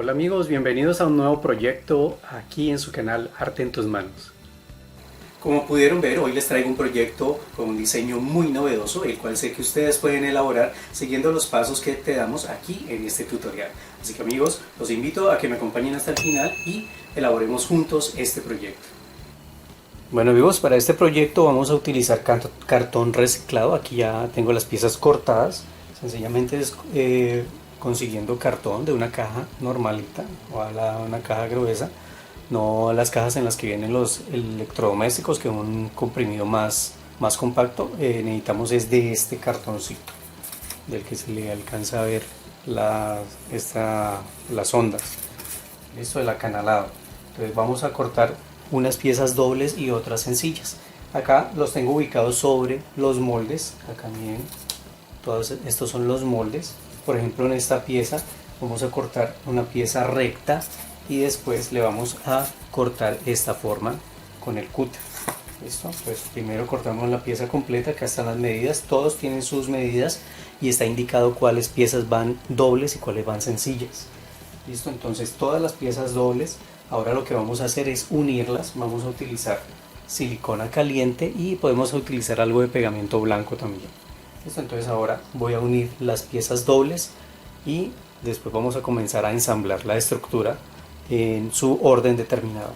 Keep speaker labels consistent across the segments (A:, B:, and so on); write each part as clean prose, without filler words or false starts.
A: Hola amigos, bienvenidos a un nuevo proyecto aquí en su canal Arte en tus manos. Como pudieron ver, hoy les traigo un proyecto con un diseño muy novedoso, el cual sé que ustedes pueden elaborar siguiendo los pasos que te damos aquí en este tutorial. Así que amigos, los invito a que me acompañen hasta el final y elaboremos juntos este proyecto. Bueno amigos, para este proyecto vamos a utilizar cartón reciclado. Aquí ya tengo las piezas cortadas. Sencillamente es consiguiendo cartón de una caja normalita o una caja gruesa, no las cajas en las que vienen los electrodomésticos, que es un comprimido más compacto. Necesitamos es de este cartoncito, del que se le alcanza a ver las ondas. Listo, el acanalado. Entonces vamos a cortar unas piezas dobles y otras sencillas. Acá los tengo ubicados sobre los moldes. Acá miren, todos estos son los moldes. Por ejemplo, en esta pieza vamos a cortar una pieza recta y después le vamos a cortar esta forma con el cúter. ¿Listo? Pues primero cortamos la pieza completa. Acá están las medidas, todos tienen sus medidas y está indicado cuáles piezas van dobles y cuáles van sencillas. Listo, entonces todas las piezas dobles, ahora lo que vamos a hacer es unirlas. Vamos a utilizar silicona caliente y podemos utilizar algo de pegamento blanco también. Listo, entonces ahora voy a unir las piezas dobles y después vamos a comenzar a ensamblar la estructura en su orden determinado.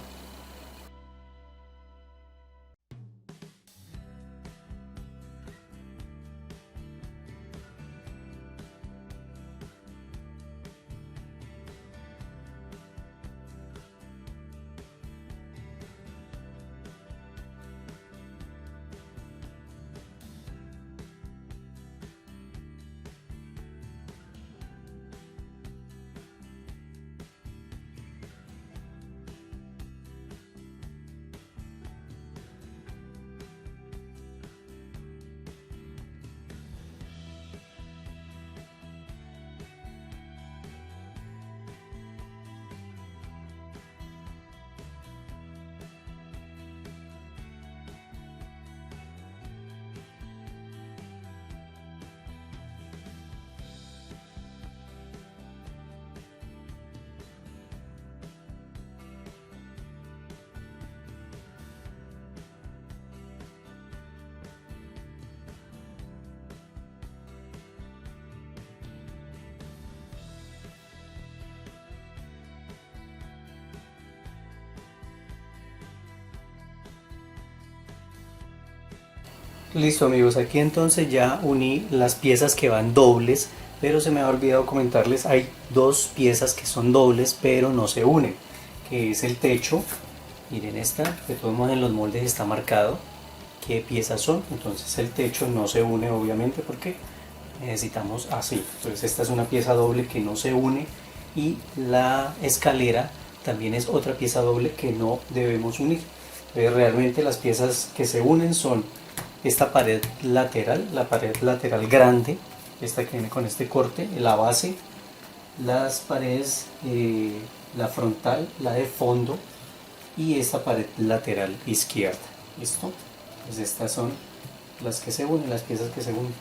A: Listo amigos, aquí entonces ya uní las piezas que van dobles, pero se me ha olvidado comentarles, hay dos piezas que son dobles pero no se unen, que es el techo. Miren, esta, de todos modos en los moldes está marcado qué piezas son. Entonces el techo no se une obviamente porque necesitamos así. Entonces esta es una pieza doble que no se une, y la escalera también es otra pieza doble que no debemos unir. Entonces realmente las piezas que se unen son esta pared lateral, la pared lateral grande, esta que viene con este corte, la base, las paredes, la frontal, la de fondo y esta pared lateral izquierda. ¿Listo? Pues estas son las que se unen, las piezas que se unen.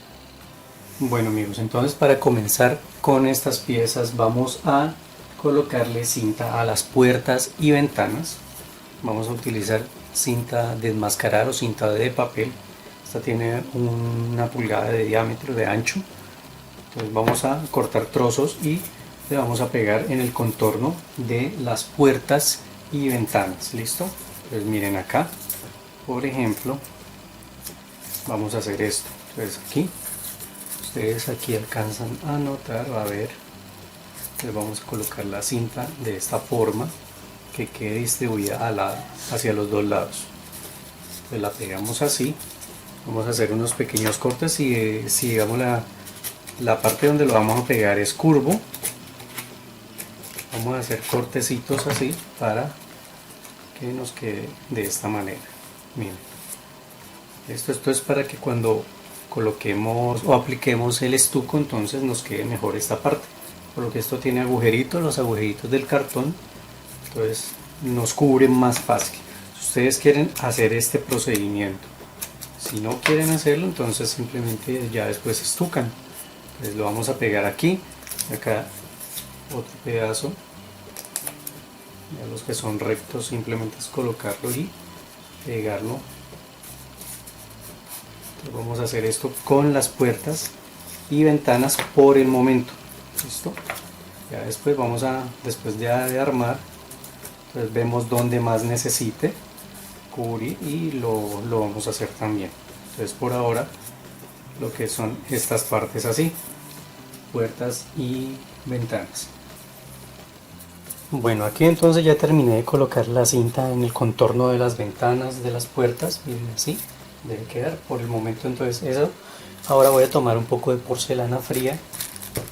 A: Bueno amigos, entonces para comenzar con estas piezas vamos a colocarle cinta a las puertas y ventanas. Vamos a utilizar cinta de enmascarar o cinta de papel. Esta tiene una pulgada de diámetro, de ancho. Entonces vamos a cortar trozos y le vamos a pegar en el contorno de las puertas y ventanas. ¿Listo? Entonces miren acá, por ejemplo, vamos a hacer esto. Entonces aquí, ustedes aquí alcanzan a notar, a ver, entonces vamos a colocar la cinta de esta forma que quede distribuida hacia los dos lados. Entonces la pegamos así. Vamos a hacer unos pequeños cortes y si digamos la parte donde lo vamos a pegar es curvo, vamos a hacer cortecitos así para que nos quede de esta manera. Miren, esto es para que cuando coloquemos o apliquemos el estuco entonces nos quede mejor esta parte, por lo que esto tiene agujeritos, los agujeritos del cartón, entonces nos cubren más fácil. Si ustedes quieren hacer este procedimiento, si no quieren hacerlo, entonces simplemente ya después estucan. Entonces lo vamos a pegar aquí, acá otro pedazo, Ya los que son rectos simplemente es colocarlo y pegarlo. Entonces vamos a hacer esto con las puertas y ventanas por el momento. ¿Listo? Ya después vamos a, después de armar, entonces vemos dónde más necesite cubrir y lo vamos a hacer también. Entonces por ahora lo que son estas partes así, puertas y ventanas. Bueno, aquí entonces ya terminé de colocar la cinta en el contorno de las ventanas, de las puertas, miren así, debe quedar por el momento. Entonces eso, ahora voy a tomar un poco de porcelana fría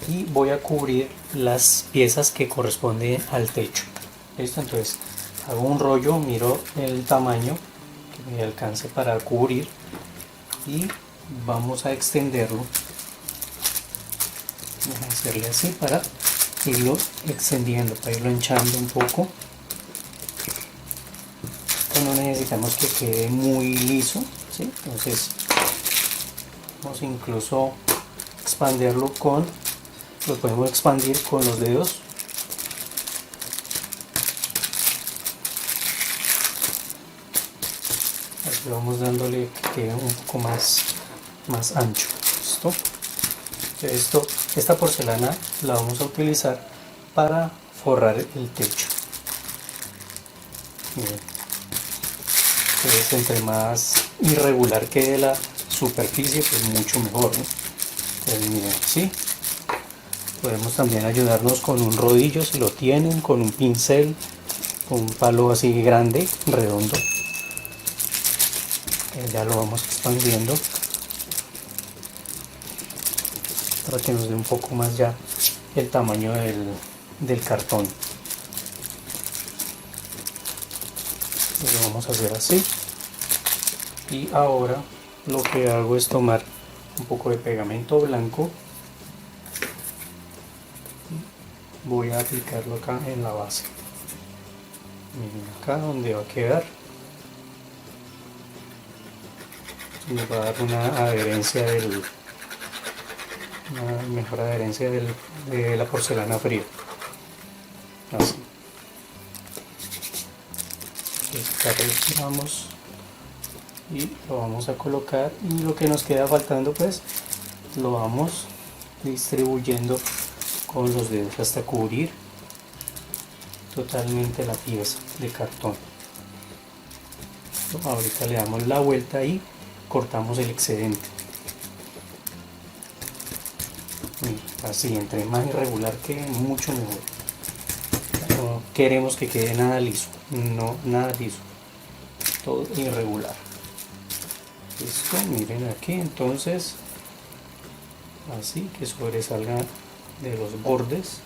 A: y voy a cubrir las piezas que corresponden al techo. ¿Listo? Entonces hago un rollo, miro el tamaño que me alcance para cubrir y vamos a extenderlo. Vamos a hacerle así para irlo extendiendo, para irlo hinchando un poco. No necesitamos que quede muy liso, ¿sí? Entonces vamos incluso a expandirlo lo podemos expandir con los dedos. Así vamos dándole que quede un poco más ancho. ¿Listo? Esta porcelana la vamos a utilizar para forrar el techo. Miren. Entonces, entre más irregular quede la superficie, pues mucho mejor, ¿no? Entonces, miren, así. Podemos también ayudarnos con un rodillo si lo tienen, con un pincel, con un palo así grande, redondo. Ya lo vamos expandiendo para que nos dé un poco más ya el tamaño del cartón. Lo vamos a hacer así. Y ahora lo que hago es tomar un poco de pegamento blanco. Voy a aplicarlo acá en la base. Miren acá donde va a quedar. Nos va a dar una adherencia una mejor adherencia de la porcelana fría. Así. Acá retiramos y lo vamos a colocar, y lo que nos queda faltando pues lo vamos distribuyendo con los dedos hasta cubrir totalmente la pieza de cartón. Ahorita le damos la vuelta y cortamos el excedente. Así, entre más irregular quede, mucho mejor. No queremos que quede nada liso, no, nada liso, todo irregular. Listo, miren aquí, entonces así que sobresalga de los bordes.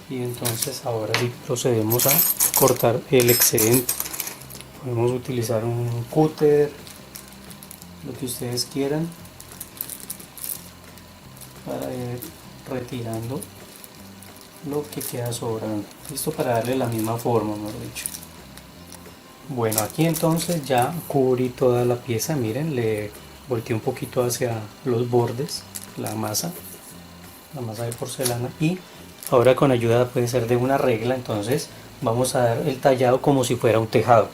A: Y entonces ahora sí procedemos a cortar el excedente. Podemos utilizar un cúter, lo que ustedes quieran, para ir retirando lo que queda sobrando. Listo, para darle la misma forma, mejor dicho. Bueno, aquí entonces ya cubrí toda la pieza. Miren, le volteé un poquito hacia los bordes la masa de porcelana, y ahora con ayuda puede ser de una regla, entonces vamos a dar el tallado como si fuera un tejado.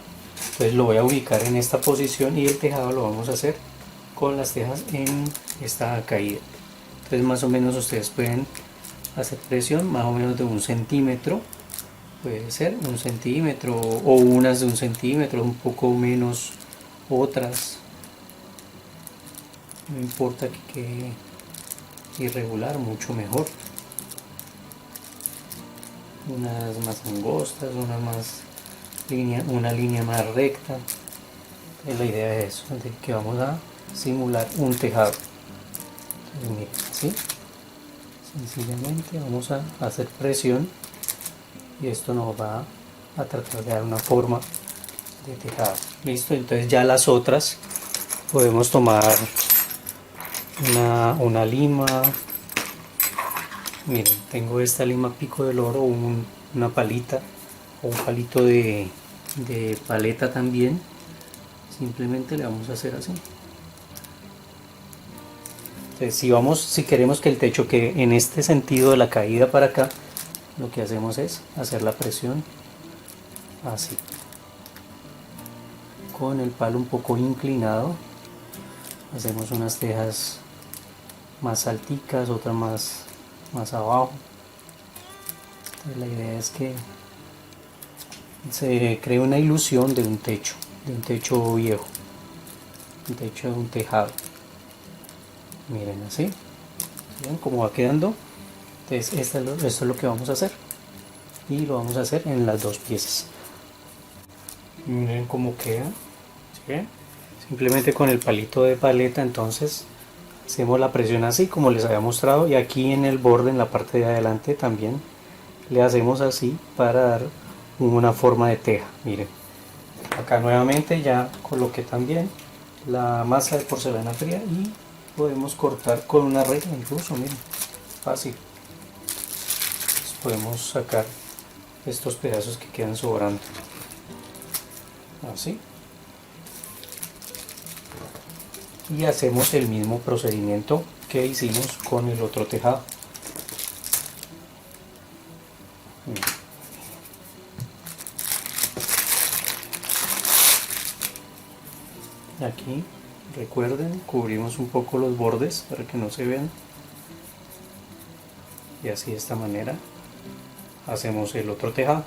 A: Entonces lo voy a ubicar en esta posición y el tejado lo vamos a hacer con las tejas en esta caída. Entonces más o menos ustedes pueden hacer presión más o menos de 1 centímetro, puede ser 1 centímetro o unas de 1 centímetro, un poco menos otras, no importa que quede irregular, mucho mejor. Unas más angostas, una línea más recta. La idea es eso, de que vamos a simular un tejado. Entonces, miren, así sencillamente vamos a hacer presión y esto nos va a tratar de dar una forma de tejado. Listo, entonces ya las otras podemos tomar una lima. Miren, tengo esta lima pico del oro, una palita o un palito de paleta también. Simplemente le vamos a hacer así. Entonces, si queremos que el techo quede en este sentido de la caída para acá, lo que hacemos es hacer la presión así, con el palo un poco inclinado. Hacemos unas tejas más alticas, otras más abajo. Entonces, la idea es que se cree una ilusión de un techo viejo, un techo de un tejado. Miren así, ¿ven cómo va quedando? Entonces esto es lo que vamos a hacer, y lo vamos a hacer en las dos piezas. Miren cómo queda, ¿sí ven? Simplemente con el palito de paleta, entonces hacemos la presión así como les había mostrado, y aquí en el borde, en la parte de adelante, también le hacemos así para dar una forma de teja. Miren, acá nuevamente ya coloqué también la masa de porcelana fría y podemos cortar con una regla, incluso, miren, fácil. Entonces podemos sacar estos pedazos que quedan sobrando, así, y hacemos el mismo procedimiento que hicimos con el otro tejado. Aquí recuerden, cubrimos un poco los bordes para que no se vean, y así de esta manera hacemos el otro tejado.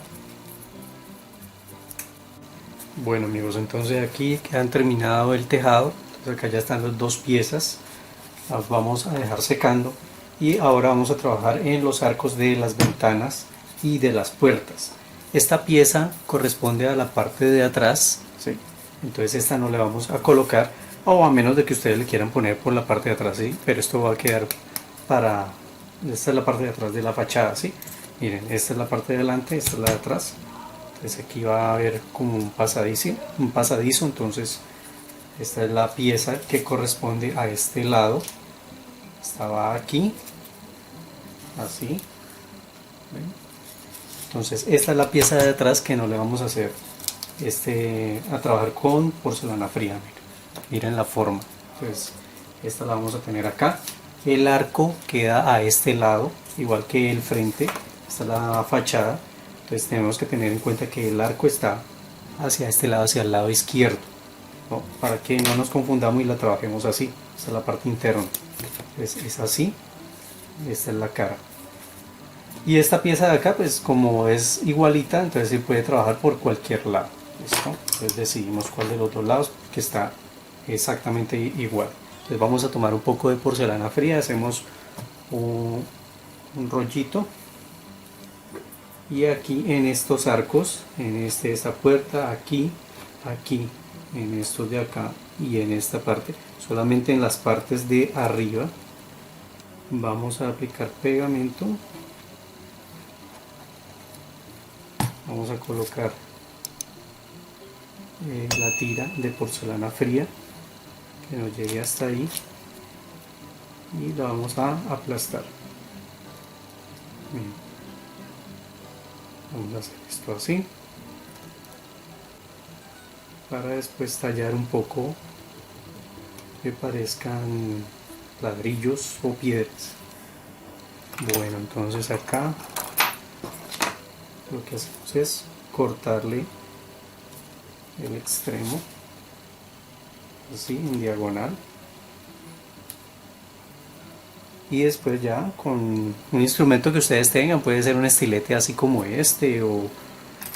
A: Bueno amigos, entonces aquí han terminado el tejado. Entonces acá ya están las dos piezas, las vamos a dejar secando, y ahora vamos a trabajar en los arcos de las ventanas y de las puertas. Esta pieza corresponde a la parte de atrás, ¿sí? Entonces esta no le vamos a colocar, o a menos de que ustedes le quieran poner por la parte de atrás, ¿sí? Pero esto va a quedar para, esta es la parte de atrás de la fachada, ¿sí? Miren, esta es la parte de adelante, esta es la de atrás. Entonces aquí va a haber como un pasadizo, entonces esta es la pieza que corresponde a este lado. Esta va aquí, así. ¿Ven? Entonces esta es la pieza de atrás que no le vamos a hacer a trabajar con porcelana fría. Miren la forma. Entonces esta la vamos a tener acá. El arco queda a este lado, igual que el frente. Esta es la fachada. Entonces tenemos que tener en cuenta que el arco está hacia este lado, hacia el lado izquierdo, ¿no? Para que no nos confundamos y la trabajemos así. Esta es la parte interna. Entonces es así. Esta es la cara. Y esta pieza de acá, pues como es igualita, entonces se puede trabajar por cualquier lado. ¿Listo? Entonces decidimos cuál de los dos lados, que está exactamente igual. Entonces vamos a tomar un poco de porcelana fría, hacemos un rollito, y aquí en estos arcos, en esta puerta, aquí, en estos de acá y en esta parte, solamente en las partes de arriba vamos a aplicar pegamento. Vamos a colocar la tira de porcelana fría que nos llegue hasta ahí, y la vamos a aplastar. Bien. Vamos a hacer esto así para después tallar un poco que parezcan ladrillos o piedras. Bueno, entonces acá lo que hacemos es cortarle el extremo así en diagonal, y después ya con un instrumento que ustedes tengan, puede ser un estilete así como este, o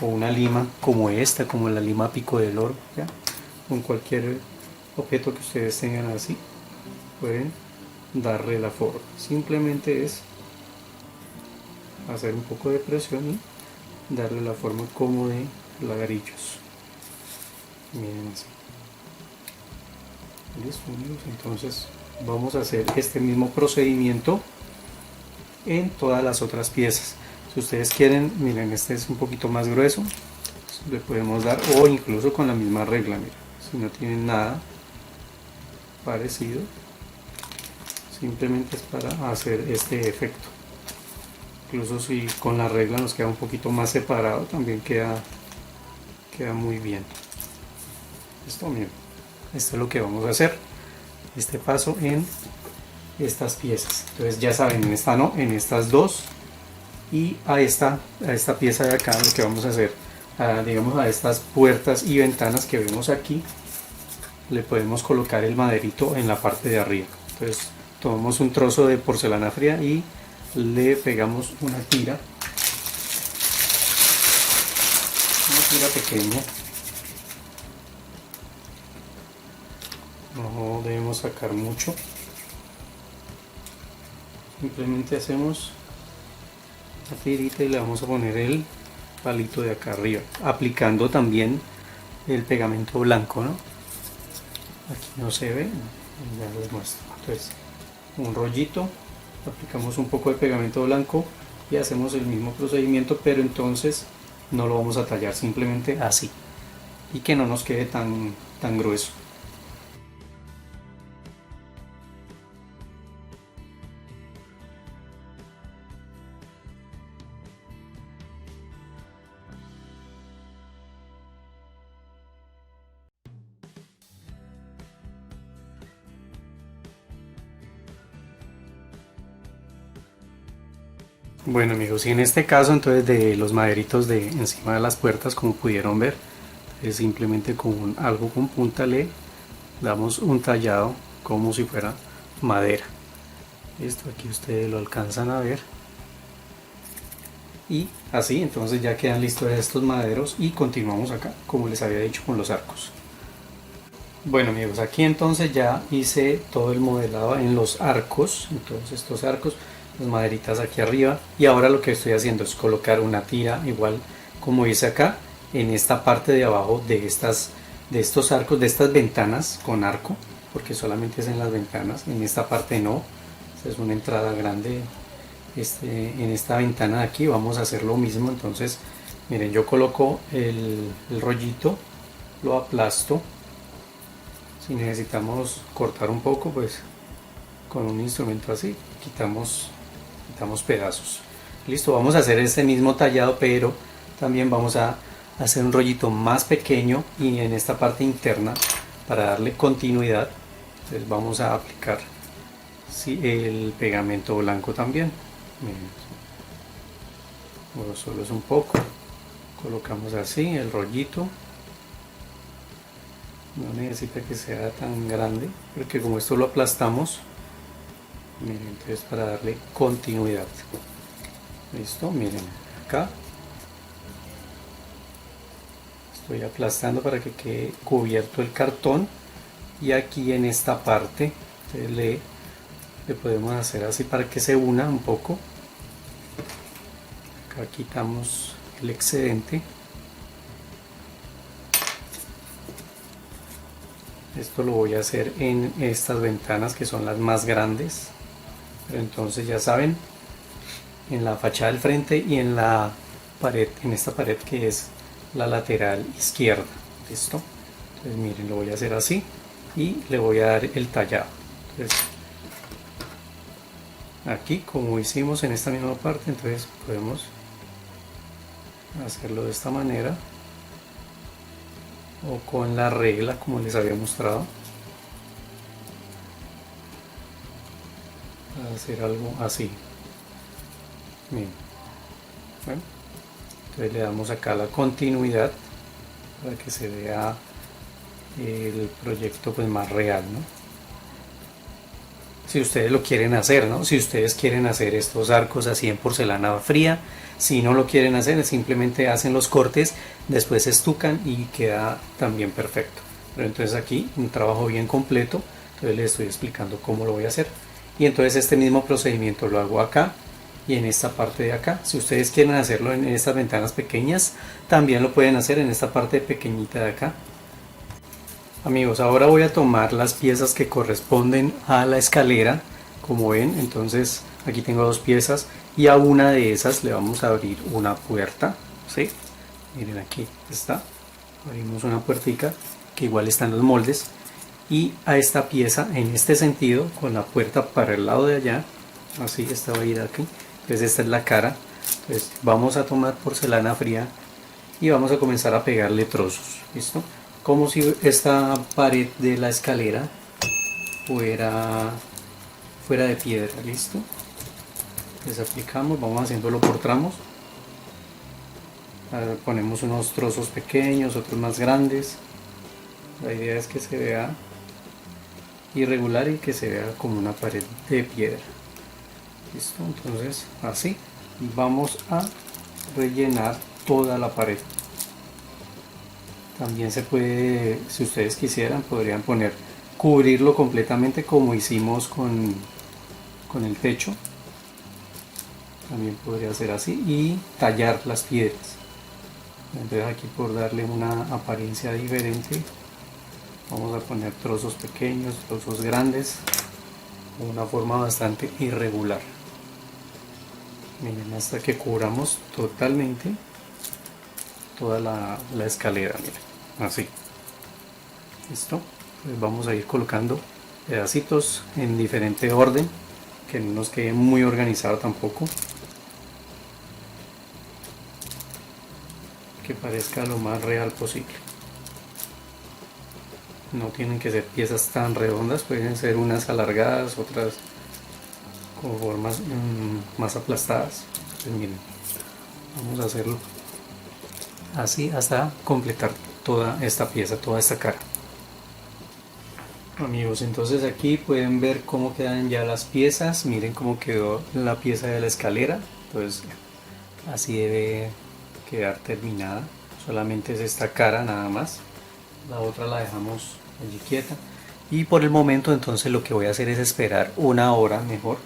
A: una lima como esta, como la lima pico del oro, ¿ya? Con cualquier objeto que ustedes tengan así pueden darle la forma. Simplemente es hacer un poco de presión y darle la forma como de ladrillos. Miren así. Listo, amigos. Entonces vamos a hacer este mismo procedimiento en todas las otras piezas. Si ustedes quieren, miren, este es un poquito más grueso, le podemos dar, o incluso con la misma regla. Miren, si no tienen nada parecido, simplemente es para hacer este efecto. Incluso si con la regla nos queda un poquito más separado, también queda muy bien. Esto, miren, esto es lo que vamos a hacer, este paso en estas piezas. Entonces ya saben, en esta no, en estas dos, y a esta pieza de acá lo que vamos a hacer, digamos a estas puertas y ventanas que vemos aquí, le podemos colocar el maderito en la parte de arriba. Entonces tomamos un trozo de porcelana fría y le pegamos una tira pequeña. No debemos sacar mucho, simplemente hacemos la tirita y le vamos a poner el palito de acá arriba, aplicando también el pegamento blanco, ¿no? Aquí no se ve, ya les muestro. Entonces un rollito, aplicamos un poco de pegamento blanco y hacemos el mismo procedimiento, pero entonces no lo vamos a tallar, simplemente así, y que no nos quede tan grueso. Bueno amigos, y en este caso entonces de los maderitos de encima de las puertas, como pudieron ver, es simplemente con algo con punta le damos un tallado como si fuera madera. Esto aquí ustedes lo alcanzan a ver, y así entonces ya quedan listos estos maderos y continuamos acá como les había dicho con los arcos. Bueno amigos, aquí entonces ya hice todo el modelado en los arcos, entonces estos arcos, las maderitas aquí arriba, y ahora lo que estoy haciendo es colocar una tira igual como hice acá en esta parte de abajo de estos arcos, de estas ventanas con arco, porque solamente es en las ventanas, en esta parte no. Esta es una entrada grande. En esta ventana de aquí vamos a hacer lo mismo. Entonces miren, yo coloco el rollito, lo aplasto. Si necesitamos cortar un poco, pues con un instrumento así quitamos pedazos. Listo, vamos a hacer este mismo tallado, pero también vamos a hacer un rollito más pequeño y en esta parte interna para darle continuidad. Entonces vamos a aplicar el pegamento blanco también. Bueno, solo es un poco, colocamos así el rollito. No necesita que sea tan grande, porque como esto lo aplastamos, miren, entonces para darle continuidad. Listo, miren acá estoy aplastando para que quede cubierto el cartón, y aquí en esta parte le podemos hacer así para que se una un poco. Acá quitamos el excedente. Esto lo voy a hacer en estas ventanas que son las más grandes, pero entonces ya saben, en la fachada del frente y en la pared, en esta pared que es la lateral izquierda. Listo, entonces miren, lo voy a hacer así y le voy a dar el tallado. Entonces aquí, como hicimos en esta misma parte, entonces podemos hacerlo de esta manera, o con la regla como les había mostrado, para hacer algo así. Bien. Bueno, entonces le damos acá la continuidad para que se vea el proyecto pues más real, ¿no? Si ustedes lo quieren hacer, ¿no? Si ustedes quieren hacer estos arcos así en porcelana fría, si no lo quieren hacer, simplemente hacen los cortes, después estucan y queda también perfecto. Pero entonces aquí un trabajo bien completo, entonces les estoy explicando cómo lo voy a hacer. Y entonces este mismo procedimiento lo hago acá y en esta parte de acá. Si ustedes quieren hacerlo en estas ventanas pequeñas, también lo pueden hacer en esta parte pequeñita de acá. Amigos, ahora voy a tomar las piezas que corresponden a la escalera, como ven. Entonces aquí tengo dos piezas y a una de esas le vamos a abrir una puerta, ¿sí? Miren, aquí está, abrimos una puertica que igual están los moldes, y a esta pieza en este sentido con la puerta para el lado de allá, así, esta va a ir aquí. Entonces esta es la cara. Entonces vamos a tomar porcelana fría y vamos a comenzar a pegarle trozos. ¿Listo? Como si esta pared de la escalera fuera de piedra. ¿Listo? Les aplicamos, vamos haciéndolo por tramos. Ponemos unos trozos pequeños, otros más grandes. La idea es que se vea irregular y que se vea como una pared de piedra. Listo, entonces así vamos a rellenar toda la pared. También se puede, si ustedes quisieran, podrían cubrirlo completamente como hicimos con el techo. También podría ser así y tallar las piedras. Entonces aquí, por darle una apariencia diferente, vamos a poner trozos pequeños, trozos grandes, de una forma bastante irregular. Miren, hasta que cubramos totalmente toda la escalera, miren, así. Listo. Pues vamos a ir colocando pedacitos en diferente orden, que no nos quede muy organizado tampoco, que parezca lo más real posible. No tienen que ser piezas tan redondas, pueden ser unas alargadas, otras con formas más aplastadas. Pues miren, vamos a hacerlo así hasta completar toda esta pieza, toda esta cara. Amigos, entonces aquí pueden ver cómo quedan ya las piezas. Miren cómo quedó la pieza de la escalera. Pues así debe quedar terminada. Solamente es esta cara nada más. La otra la dejamos allí quieta. Y por el momento entonces lo que voy a hacer es esperar una hora mejor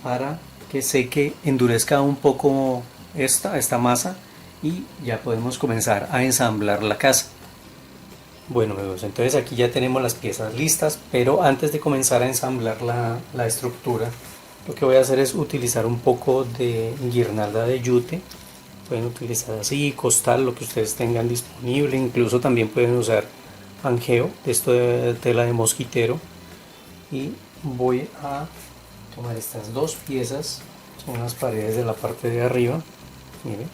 A: para que seque, endurezca un poco esta masa, y ya podemos comenzar a ensamblar la casa. Bueno amigos, entonces aquí ya tenemos las piezas listas, pero antes de comenzar a ensamblar la estructura, lo que voy a hacer es utilizar un poco de guirnalda de yute. Pueden utilizar así, costal, lo que ustedes tengan disponible. Incluso también pueden usar angeo, esto de tela de mosquitero. Y voy a tomar estas dos piezas, son las paredes de la parte de arriba, miren,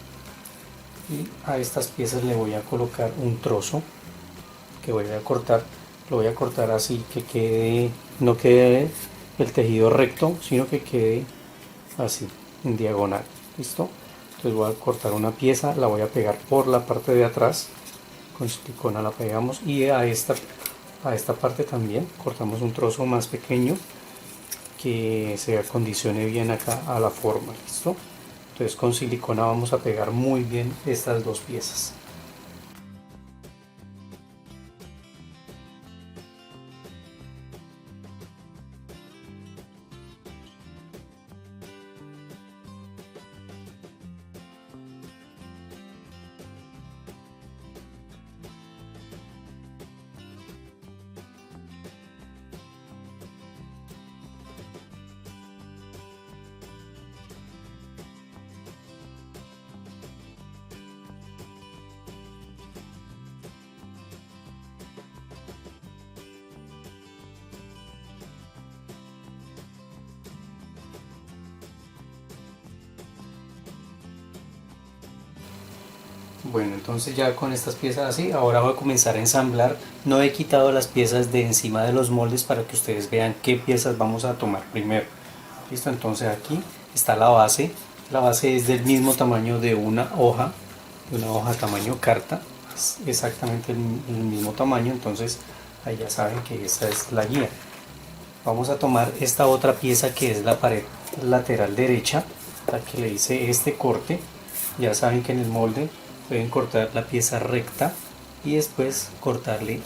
A: y a estas piezas le voy a colocar un trozo que voy a cortar. Lo voy a cortar así que quede, no quede el tejido recto, sino que quede así en diagonal. Listo. Entonces voy a cortar una pieza, la voy a pegar por la parte de atrás, con silicona la pegamos, y a esta parte también cortamos un trozo más pequeño que se acondicione bien acá a la forma. Listo. Entonces con silicona vamos a pegar muy bien estas dos piezas. Bueno, entonces ya con estas piezas así, ahora voy a comenzar a ensamblar. No he quitado las piezas de encima de los moldes para que ustedes vean qué piezas vamos a tomar primero. Listo, entonces aquí está la base. La base es del mismo tamaño de una hoja tamaño carta. Es exactamente el mismo tamaño, entonces ahí ya saben que esta es la guía. Vamos a tomar esta otra pieza que es la pared lateral derecha, la que le hice este corte. Ya saben que en el molde pueden cortar la pieza recta y después cortarle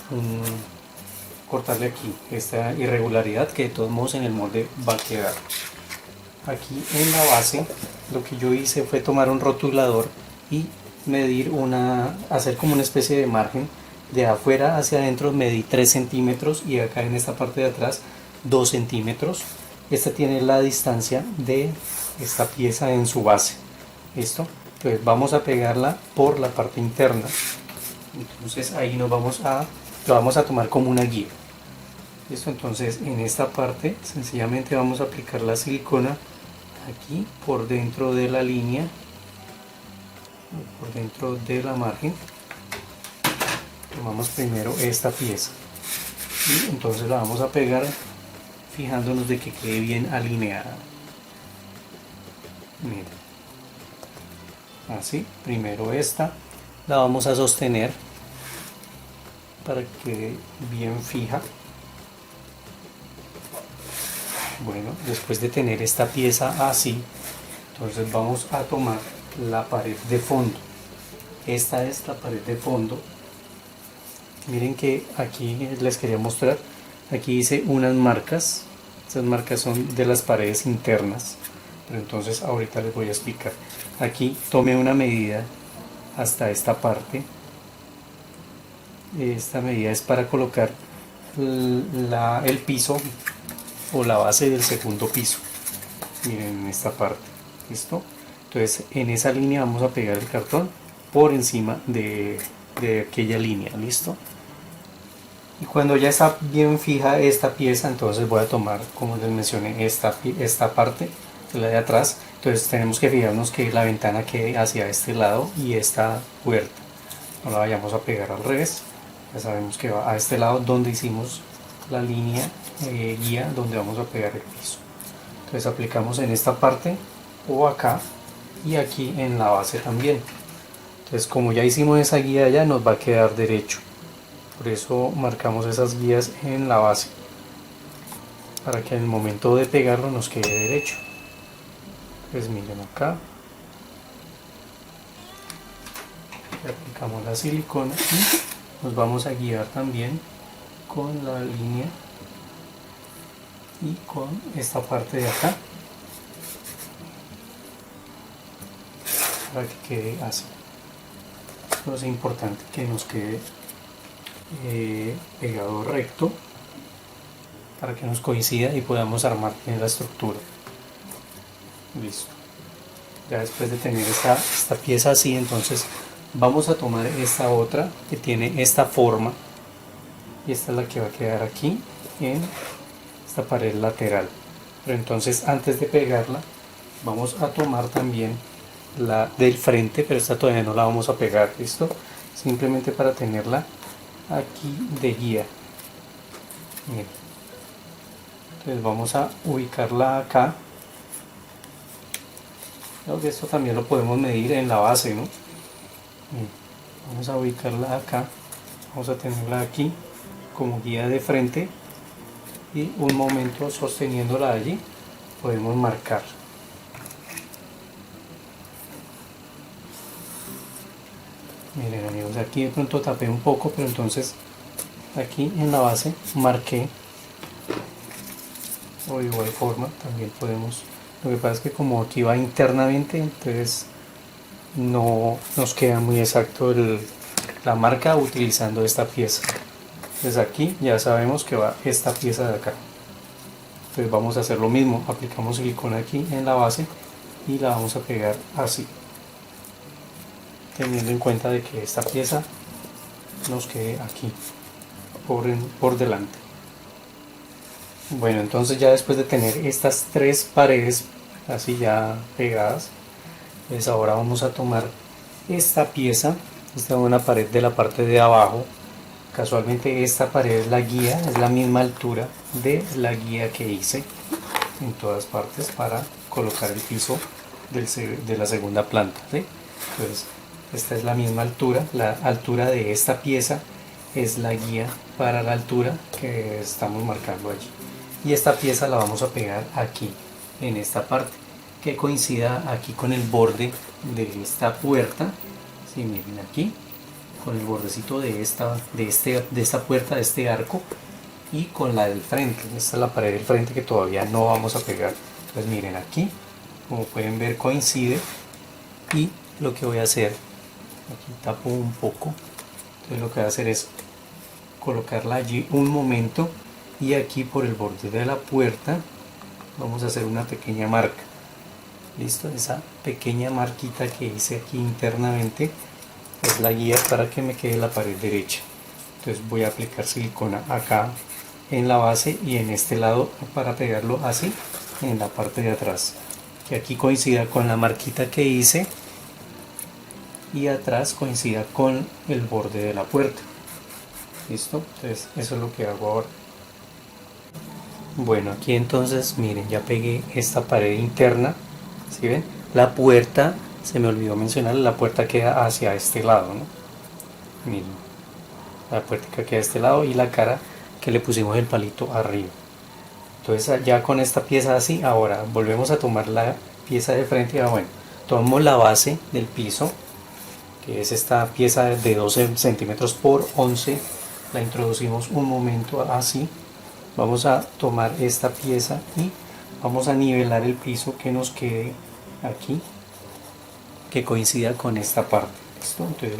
A: aquí esta irregularidad que de todos modos en el molde va a quedar. Aquí en la base lo que yo hice fue tomar un rotulador y medir hacer como una especie de margen de afuera hacia adentro. Medí 3 centímetros y acá en esta parte de atrás 2 centímetros. Esta tiene la distancia de esta pieza en su base. ¿Listo? Entonces vamos a pegarla por la parte interna. Entonces ahí lo vamos a tomar como una guía. ¿Listo? Entonces en esta parte sencillamente vamos a aplicar la silicona aquí por dentro de la línea, por dentro de la margen. Tomamos primero esta pieza y entonces la vamos a pegar fijándonos de que quede bien alineada. Miren, así, primero esta la vamos a sostener para que quede bien fija. Bueno, después de tener esta pieza así, entonces vamos a tomar la pared de fondo. Esta es la pared de fondo. Miren que aquí les quería mostrar, aquí hice unas marcas. Estas marcas son de las paredes internas, pero entonces ahorita les voy a explicar. Aquí tomé una medida hasta esta parte. Esta medida es para colocar el piso o la base del segundo piso. Miren, en esta parte, ¿listo? Entonces en esa línea vamos a pegar el cartón por encima de aquella línea, ¿listo? Y cuando ya está bien fija esta pieza, entonces voy a tomar, como les mencioné, esta parte, la de atrás. Entonces tenemos que fijarnos que la ventana quede hacia este lado y esta puerta. No la vayamos a pegar al revés. Ya sabemos que va a este lado donde hicimos la línea guía donde vamos a pegar el piso. Entonces aplicamos en esta parte o acá y aquí en la base también. Entonces como ya hicimos esa guía ya nos va a quedar derecho. Por eso marcamos esas guías en la base, para que en el momento de pegarlo nos quede derecho. Pues miren acá, aplicamos la silicona y nos vamos a guiar también con la línea y con esta parte de acá, para que quede así. Esto es importante que nos quede pegado recto para que nos coincida y podamos armar bien la estructura. Listo. Ya después de tener esta pieza así, entonces vamos a tomar esta otra que tiene esta forma y esta es la que va a quedar aquí en esta pared lateral. Pero entonces antes de pegarla vamos a tomar también la del frente, pero esta todavía no la vamos a pegar, ¿listo? Simplemente para tenerla aquí de guía. Bien. Entonces vamos a ubicarla acá. Creo que esto también lo podemos medir en la base, ¿no? Bien. Vamos a ubicarla acá, vamos a tenerla aquí como guía de frente y un momento sosteniéndola allí podemos marcar. Miren amigos, aquí de pronto tapé un poco, pero entonces aquí en la base marqué, o de igual forma también podemos, lo que pasa es que como aquí va internamente, entonces no nos queda muy exacto la marca utilizando esta pieza. Entonces aquí ya sabemos que va esta pieza de acá. Entonces vamos a hacer lo mismo, aplicamos silicona aquí en la base y la vamos a pegar así, teniendo en cuenta de que esta pieza nos quede aquí por delante. Bueno, entonces ya después de tener estas tres paredes así ya pegadas, pues ahora vamos a tomar esta pieza. Esta es una pared de la parte de abajo. Casualmente esta pared es la guía, es la misma altura de la guía que hice en todas partes para colocar el piso de la segunda planta, ¿sí? Entonces esta es la misma altura, la altura de esta pieza es la guía para la altura que estamos marcando allí. Y esta pieza la vamos a pegar aquí en esta parte que coincida aquí con el borde de esta puerta. Si miren aquí, con el bordecito de esta puerta, de este arco, y con la del frente. Esta es la pared del frente que todavía no vamos a pegar. Pues miren aquí, como pueden ver coincide, y lo que voy a hacer, aquí tapo un poco, entonces lo que voy a hacer es colocarla allí un momento y aquí por el borde de la puerta vamos a hacer una pequeña marca. Listo, esa pequeña marquita que hice aquí internamente es la guía para que me quede la pared derecha. Entonces voy a aplicar silicona acá en la base y en este lado para pegarlo así en la parte de atrás, que aquí coincida con la marquita que hice y atrás coincida con el borde de la puerta. Listo, entonces eso es lo que hago ahora. Bueno, aquí entonces miren, ya pegué esta pared interna, ¿sí ven? La puerta, se me olvidó mencionar, la puerta queda hacia este lado, ¿no? Miren, la puerta que queda a este lado y la cara que le pusimos el palito arriba. Entonces ya con esta pieza así, ahora volvemos a tomar la pieza de frente y bueno, tomamos la base del piso, que es esta pieza de 12 centímetros por 11, la introducimos un momento así, vamos a tomar esta pieza y vamos a nivelar el piso que nos quede aquí, que coincida con esta parte. ¿Listo? Entonces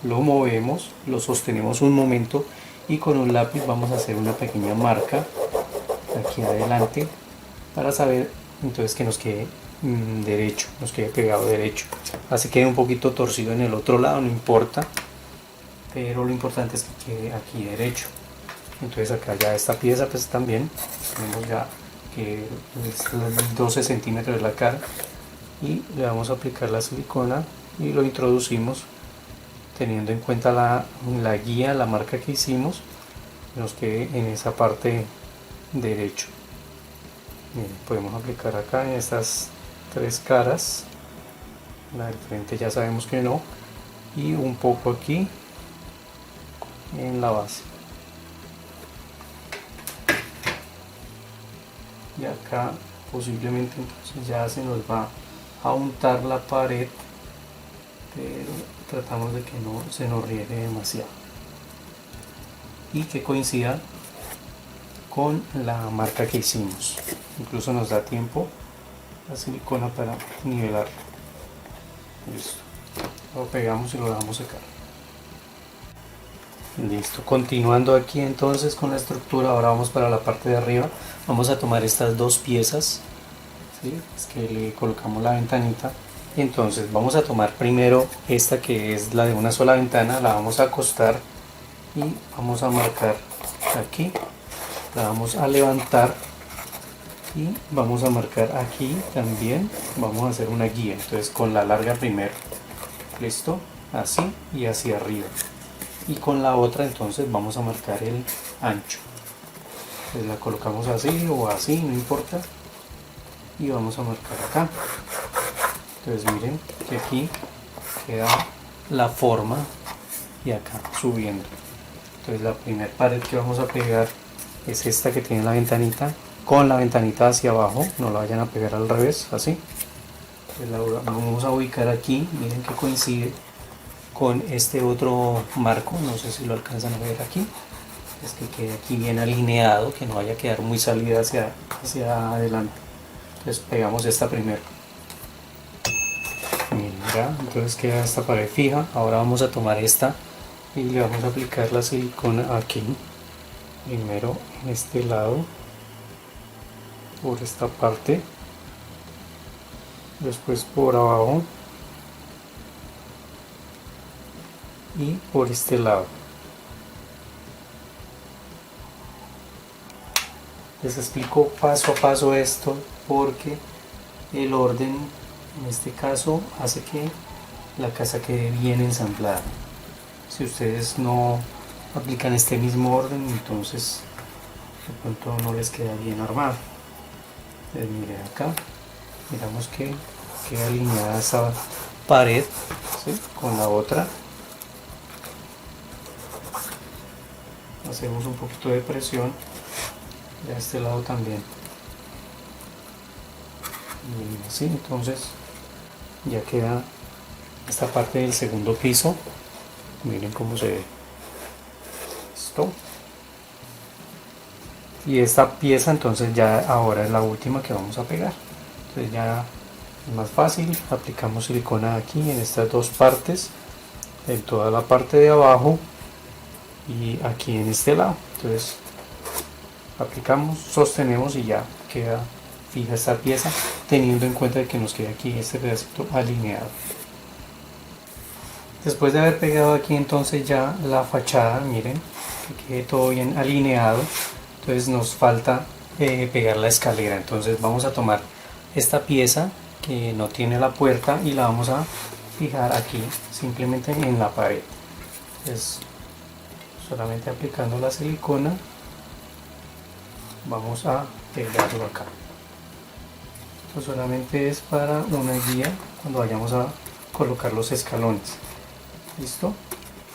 A: lo movemos, lo sostenemos un momento y con un lápiz vamos a hacer una pequeña marca aquí adelante para saber entonces que nos quede derecho, nos quede pegado derecho. Así quede un poquito torcido en el otro lado, no importa, pero lo importante es que quede aquí derecho. Entonces acá ya esta pieza pues también tenemos ya que es 12 centímetros de la cara y le vamos a aplicar la silicona y lo introducimos teniendo en cuenta la guía, la marca que hicimos, nos quede en esa parte derecho. Bien, podemos aplicar acá en estas tres caras, la del frente ya sabemos que no, y un poco aquí en la base. Y acá posiblemente entonces ya se nos va a untar la pared, pero tratamos de que no se nos riegue demasiado y que coincida con la marca que hicimos. Incluso nos da tiempo la silicona para nivelar. Listo, lo pegamos y lo dejamos secar. Listo, continuando aquí entonces con la estructura, ahora vamos para la parte de arriba. Vamos a tomar estas dos piezas, ¿sí? Es que le colocamos la ventanita. Entonces vamos a tomar primero esta que es la de una sola ventana, la vamos a acostar y vamos a marcar aquí, la vamos a levantar y vamos a marcar aquí también, vamos a hacer una guía, entonces con la larga primero, listo, así y hacia arriba, y con la otra entonces vamos a marcar el ancho, entonces la colocamos así o así, no importa, y vamos a marcar acá. Entonces miren que aquí queda la forma y acá subiendo. Entonces la primera pared que vamos a pegar es esta que tiene la ventanita, con la ventanita hacia abajo, no la vayan a pegar al revés, así. Entonces la vamos a ubicar aquí, miren que coincide con este otro marco, no sé si lo alcanzan a ver aquí, es que quede aquí bien alineado, que no vaya a quedar muy salida hacia adelante. Entonces pegamos esta primero. Mira, entonces queda esta pared fija. Ahora vamos a tomar esta y le vamos a aplicar la silicona aquí, primero en este lado, por esta parte, después por abajo y por este lado. Les explico paso a paso esto porque el orden en este caso hace que la casa quede bien ensamblada. Si ustedes no aplican este mismo orden, entonces de pronto no les queda bien armado. Entonces miren acá, miramos que queda alineada esta pared, ¿sí? Con la otra. Hacemos un poquito de presión y a este lado también. Y así entonces ya queda esta parte del segundo piso. Miren cómo se ve. Listo. Y esta pieza entonces ya ahora es la última que vamos a pegar. Entonces ya es más fácil, aplicamos silicona aquí en estas dos partes, en toda la parte de abajo y aquí en este lado. Entonces aplicamos, sostenemos y ya queda fija esta pieza, teniendo en cuenta que nos queda aquí este pedacito alineado. Después de haber pegado aquí entonces ya la fachada, miren que quede todo bien alineado. Entonces nos falta pegar la escalera. Entonces vamos a tomar esta pieza que no tiene la puerta y la vamos a fijar aquí simplemente en la pared. Entonces solamente aplicando la silicona vamos a pegarlo acá. Esto solamente es para una guía cuando vayamos a colocar los escalones. ¿Listo?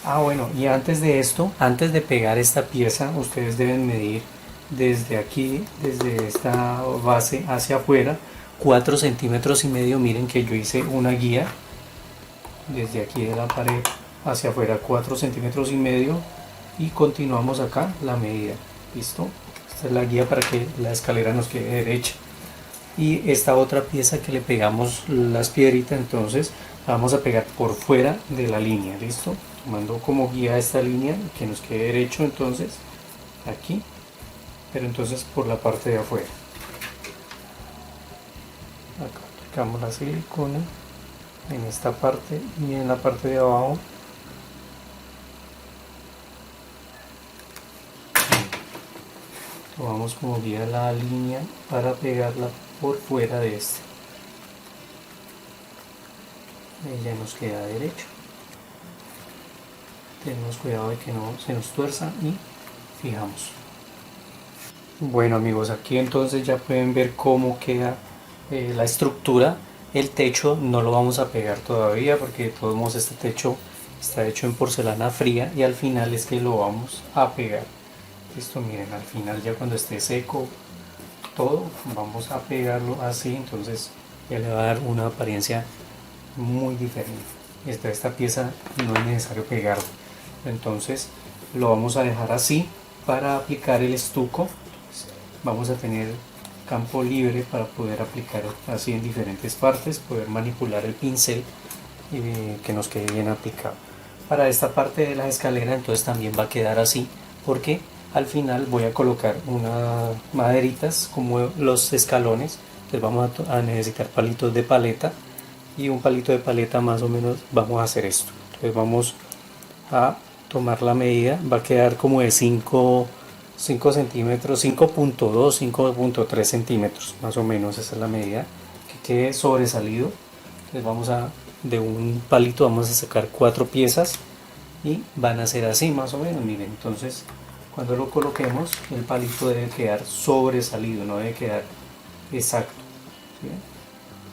A: Ah, bueno, y antes de esto, antes de pegar esta pieza, ustedes deben medir desde aquí, desde esta base hacia afuera, 4 centímetros y medio. Miren que yo hice una guía desde aquí de la pared hacia afuera, 4 centímetros y medio, y continuamos acá la medida. ¿Listo? Esta es la guía para que la escalera nos quede derecha. Y esta otra pieza que le pegamos las piedritas, entonces la vamos a pegar por fuera de la línea. ¿Listo? Tomando como guía esta línea que nos quede derecho, entonces aquí, pero entonces por la parte de afuera. Acá aplicamos la silicona en esta parte y en la parte de abajo. Tomamos como guía la línea para pegarla por fuera de este. Ahí ya nos queda derecho. Tenemos cuidado de que no se nos tuerza y fijamos. Bueno amigos, aquí entonces ya pueden ver cómo queda la estructura. El techo no lo vamos a pegar todavía porque de todos modos este techo está hecho en porcelana fría y al final es que lo vamos a pegar. Listo, miren, al final ya cuando esté seco todo, vamos a pegarlo así, entonces ya le va a dar una apariencia muy diferente. Esta pieza no es necesario pegarlo, entonces lo vamos a dejar así. Para aplicar el estuco vamos a tener campo libre para poder aplicar así en diferentes partes, poder manipular el pincel y que nos quede bien aplicado. Para esta parte de la escalera entonces también va a quedar así, porque al final voy a colocar unas maderitas como los escalones. Entonces vamos a necesitar palitos de paleta, y un palito de paleta más o menos vamos a hacer esto. Entonces vamos a tomar la medida, va a quedar como de 5 centímetros, 5.2, 5.3 centímetros más o menos. Esa es la medida, que quede sobresalido. Entonces vamos a, de un palito vamos a sacar 4 piezas y van a ser así más o menos. Miren, entonces cuando lo coloquemos el palito debe quedar sobresalido, no debe quedar exacto, ¿sí?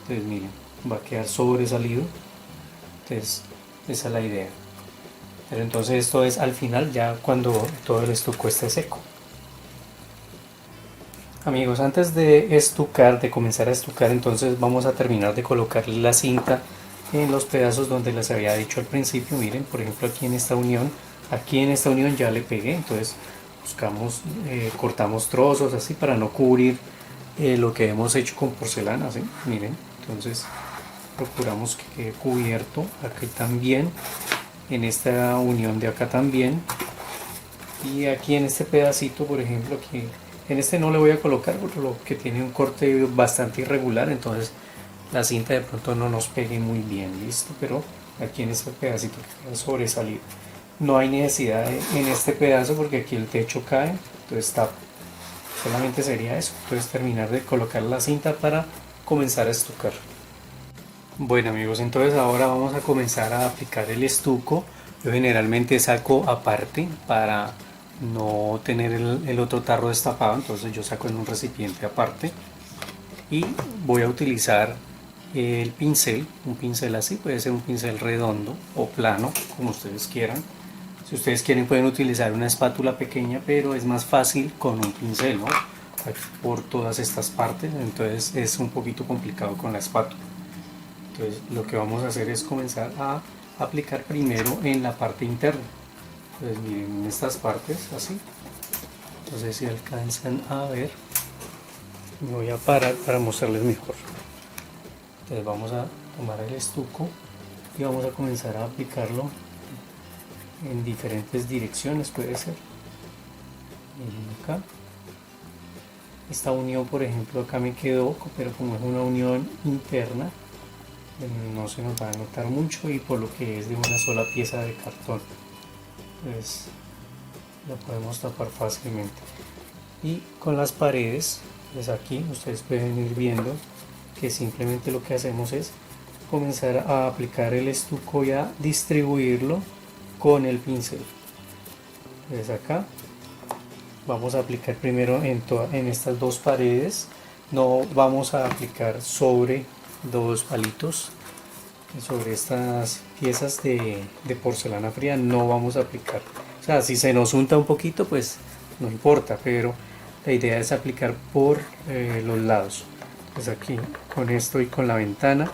A: Entonces miren, va a quedar sobresalido. Entonces esa es la idea. Pero entonces esto es al final, ya cuando todo el estuco esté seco. Amigos, antes de estucar, de comenzar a estucar, entonces vamos a terminar de colocarle la cinta en los pedazos donde les había dicho al principio. Miren, por ejemplo aquí en esta unión ya le pegué, entonces buscamos, cortamos trozos así para no cubrir lo que hemos hecho con porcelana, ¿sí? Miren, entonces procuramos que quede cubierto aquí también, en esta unión de acá también, y aquí en este pedacito, por ejemplo, aquí en este no le voy a colocar porque lo que tiene un corte bastante irregular, entonces la cinta de pronto no nos pegue muy bien, listo, pero aquí en este pedacito que queda sobresalido no hay necesidad en este pedazo porque aquí el techo cae, entonces está, solamente sería eso. Entonces terminar de colocar la cinta para comenzar a estucar. Bueno amigos, entonces ahora vamos a comenzar a aplicar el estuco. Yo generalmente saco aparte para no tener el otro tarro destapado, entonces yo saco en un recipiente aparte y voy a utilizar el pincel, un pincel así, puede ser un pincel redondo o plano, como ustedes quieran. Si ustedes quieren pueden utilizar una espátula pequeña, pero es más fácil con un pincel, ¿no? Por todas estas partes, entonces es un poquito complicado con la espátula. Entonces lo que vamos a hacer es comenzar a aplicar primero en la parte interna. Entonces miren, en estas partes así, no sé si alcanzan a ver, me voy a parar para mostrarles mejor. Entonces vamos a tomar el estuco y vamos a comenzar a aplicarlo en diferentes direcciones, puede ser. Miren acá, esta unión por ejemplo acá me quedó, pero como es una unión interna no se nos va a notar mucho, y por lo que es de una sola pieza de cartón, entonces la podemos tapar fácilmente. Y con las paredes, pues aquí ustedes pueden ir viendo que simplemente lo que hacemos es comenzar a aplicar el estuco y a distribuirlo con el pincel. Entonces acá vamos a aplicar primero en estas dos paredes, no vamos a aplicar sobre dos palitos, sobre estas piezas de porcelana fría no vamos a aplicar. O sea, si se nos unta un poquito, pues no importa, pero la idea es aplicar por los lados. Pues aquí con esto y con la ventana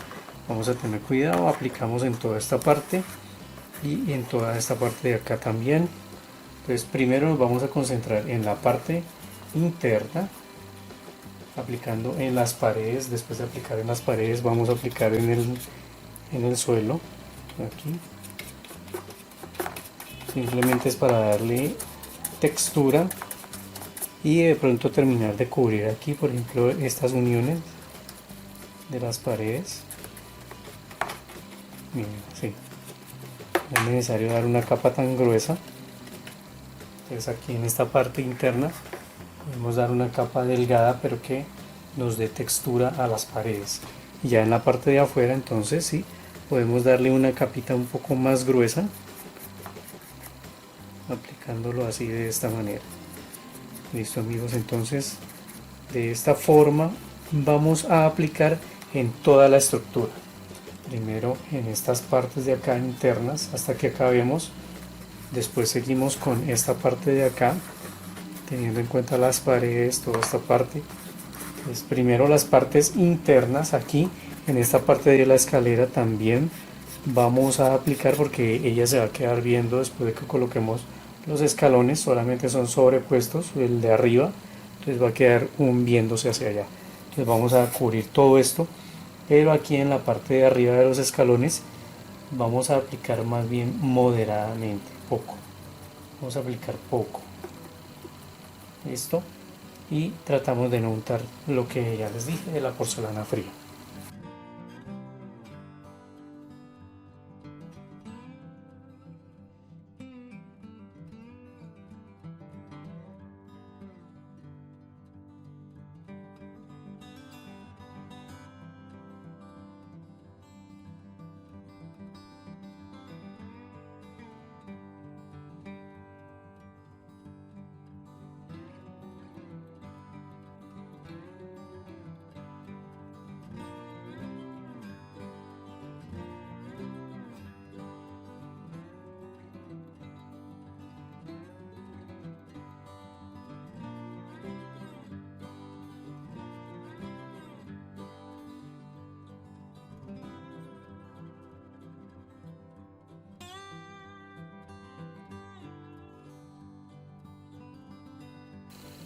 A: vamos a tener cuidado, aplicamos en toda esta parte y en toda esta parte de acá también. Entonces primero nos vamos a concentrar en la parte interna, aplicando en las paredes. Después de aplicar en las paredes vamos a aplicar en el suelo, aquí. Simplemente es para darle textura y de pronto terminar de cubrir aquí, por ejemplo, estas uniones de las paredes. Miren, sí. No es necesario dar una capa tan gruesa. Entonces aquí en esta parte interna podemos dar una capa delgada pero que nos dé textura a las paredes. Y ya en la parte de afuera entonces sí podemos darle una capita un poco más gruesa, aplicándolo así de esta manera. Listo amigos, entonces de esta forma vamos a aplicar en toda la estructura. Primero en estas partes de acá internas hasta que acabemos. Después seguimos con esta parte de acá, teniendo en cuenta las paredes, toda esta parte. Entonces, primero las partes internas aquí, en esta parte de la escalera también vamos a aplicar porque ella se va a quedar viendo después de que coloquemos los escalones, solamente son sobrepuestos, el de arriba, entonces va a quedar viéndose hacia allá. Entonces vamos a cubrir todo esto, pero aquí en la parte de arriba de los escalones vamos a aplicar más bien moderadamente, poco. Vamos a aplicar poco. Listo. Y tratamos de no untar lo que ya les dije de la porcelana fría.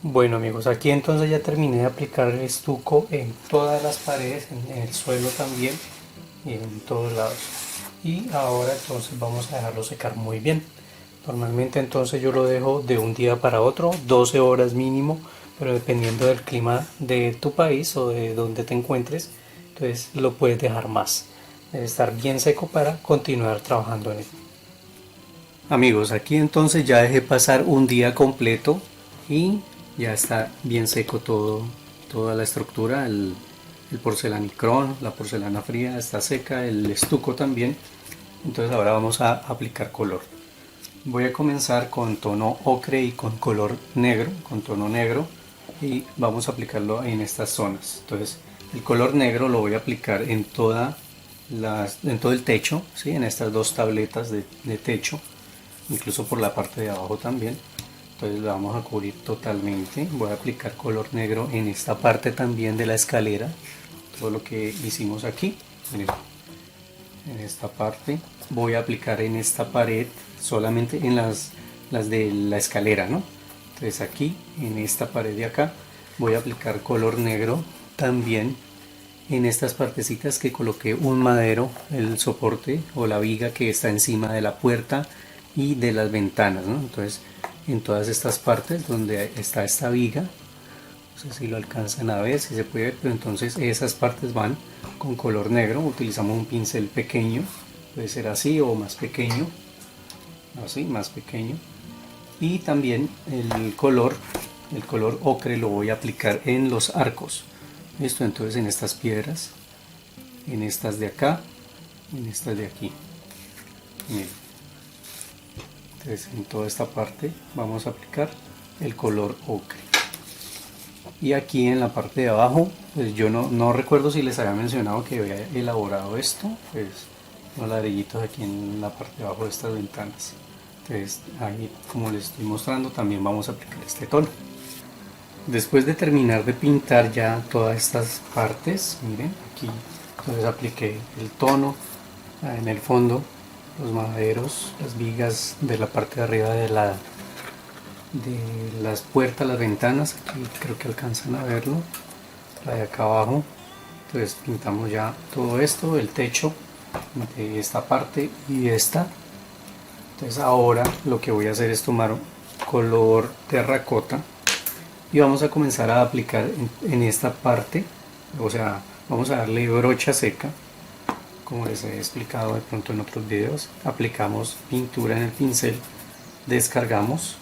A: Bueno amigos, aquí entonces ya terminé de aplicar el estuco en todas las paredes, en el suelo también y en todos lados. Y ahora entonces vamos a dejarlo secar muy bien. Normalmente entonces yo lo dejo de un día para otro, 12 horas mínimo, pero dependiendo del clima de tu país o de donde te encuentres, entonces lo puedes dejar más. Debe estar bien seco para continuar trabajando en él. Amigos, aquí entonces ya dejé pasar un día completo y ya está bien seco toda la estructura, el porcelanicrón, la porcelana fría está seca, el estuco también. Entonces ahora vamos a aplicar color. Voy a comenzar con tono ocre y con color negro, con tono negro, y vamos a aplicarlo en estas zonas. Entonces el color negro lo voy a aplicar en todo el techo, ¿sí? En estas dos tabletas de techo, incluso por la parte de abajo también. Entonces lo vamos a cubrir totalmente. Voy a aplicar color negro en esta parte también de la escalera, todo lo que hicimos aquí. Miren, en esta parte voy a aplicar en esta pared solamente en las de la escalera, ¿no? Entonces aquí en esta pared de acá voy a aplicar color negro también en estas partecitas que coloqué un madero, el soporte o la viga que está encima de la puerta y de las ventanas, ¿no? Entonces en todas estas partes donde está esta viga, no sé si lo alcanzan a ver, si se puede ver, pero entonces esas partes van con color negro. Utilizamos un pincel pequeño, puede ser así o más pequeño, así, más pequeño. Y también el color ocre lo voy a aplicar en los arcos. Listo, entonces en estas piedras, en estas de acá, en estas de aquí. Miren. Entonces en toda esta parte vamos a aplicar el color ocre. Y aquí en la parte de abajo, pues yo no recuerdo si les había mencionado que había elaborado esto, pues los ladrillitos aquí en la parte de abajo de estas ventanas. Entonces ahí, como les estoy mostrando, también vamos a aplicar este tono. Después de terminar de pintar ya todas estas partes, miren aquí, entonces apliqué el tono en el fondo, los maderos, las vigas de la parte de arriba de las puertas, las ventanas, aquí creo que alcanzan a verlo, la de acá abajo. Entonces pintamos ya todo esto, el techo de esta parte y esta. Entonces ahora lo que voy a hacer es tomar color terracota y vamos a comenzar a aplicar en esta parte, o sea, vamos a darle brocha seca, como les he explicado de pronto en otros videos. Aplicamos pintura en el pincel, descargamos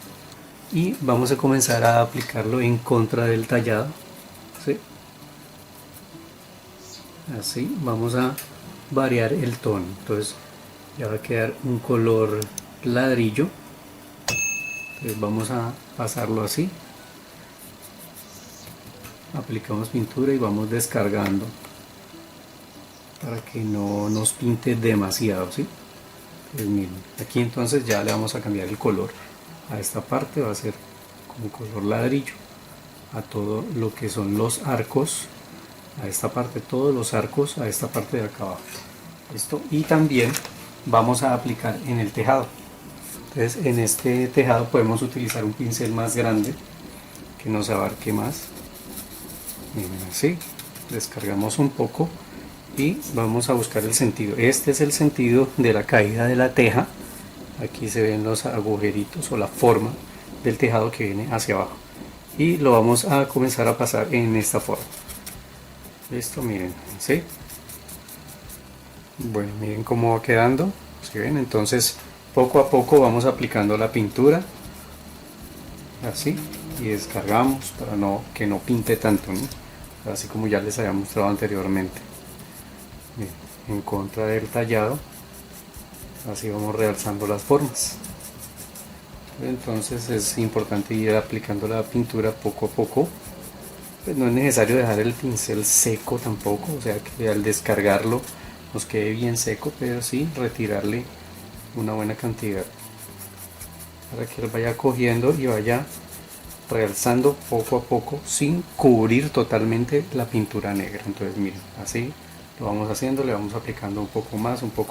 A: y vamos a comenzar a aplicarlo en contra del tallado, ¿sí? Así vamos a variar el tono. Entonces ya va a quedar un color ladrillo. Entonces vamos a pasarlo así, aplicamos pintura y vamos descargando para que no nos pinte demasiado, ¿sí? Pues miren, aquí entonces ya le vamos a cambiar el color a esta parte, va a ser como color ladrillo, a todo lo que son los arcos, a esta parte, todos los arcos a esta parte de acá abajo. Esto, y también vamos a aplicar en el tejado. Entonces en este tejado podemos utilizar un pincel más grande que nos abarque más. Miren, así descargamos un poco y vamos a buscar el sentido. Este es el sentido de la caída de la teja. Aquí se ven los agujeritos o la forma del tejado que viene hacia abajo, y lo vamos a comenzar a pasar en esta forma. Listo, miren, ¿sí? Bueno, miren cómo va quedando, ¿sí ven? Entonces poco a poco vamos aplicando la pintura así y descargamos para que no pinte tanto, ¿no? Así como ya les había mostrado anteriormente. Bien, en contra del tallado, así vamos realzando las formas. Entonces es importante ir aplicando la pintura poco a poco. Pues no es necesario dejar el pincel seco tampoco, o sea que al descargarlo nos quede bien seco, pero sí retirarle una buena cantidad para que él vaya cogiendo y vaya realzando poco a poco sin cubrir totalmente la pintura negra. Entonces miren, así lo vamos haciendo, le vamos aplicando un poco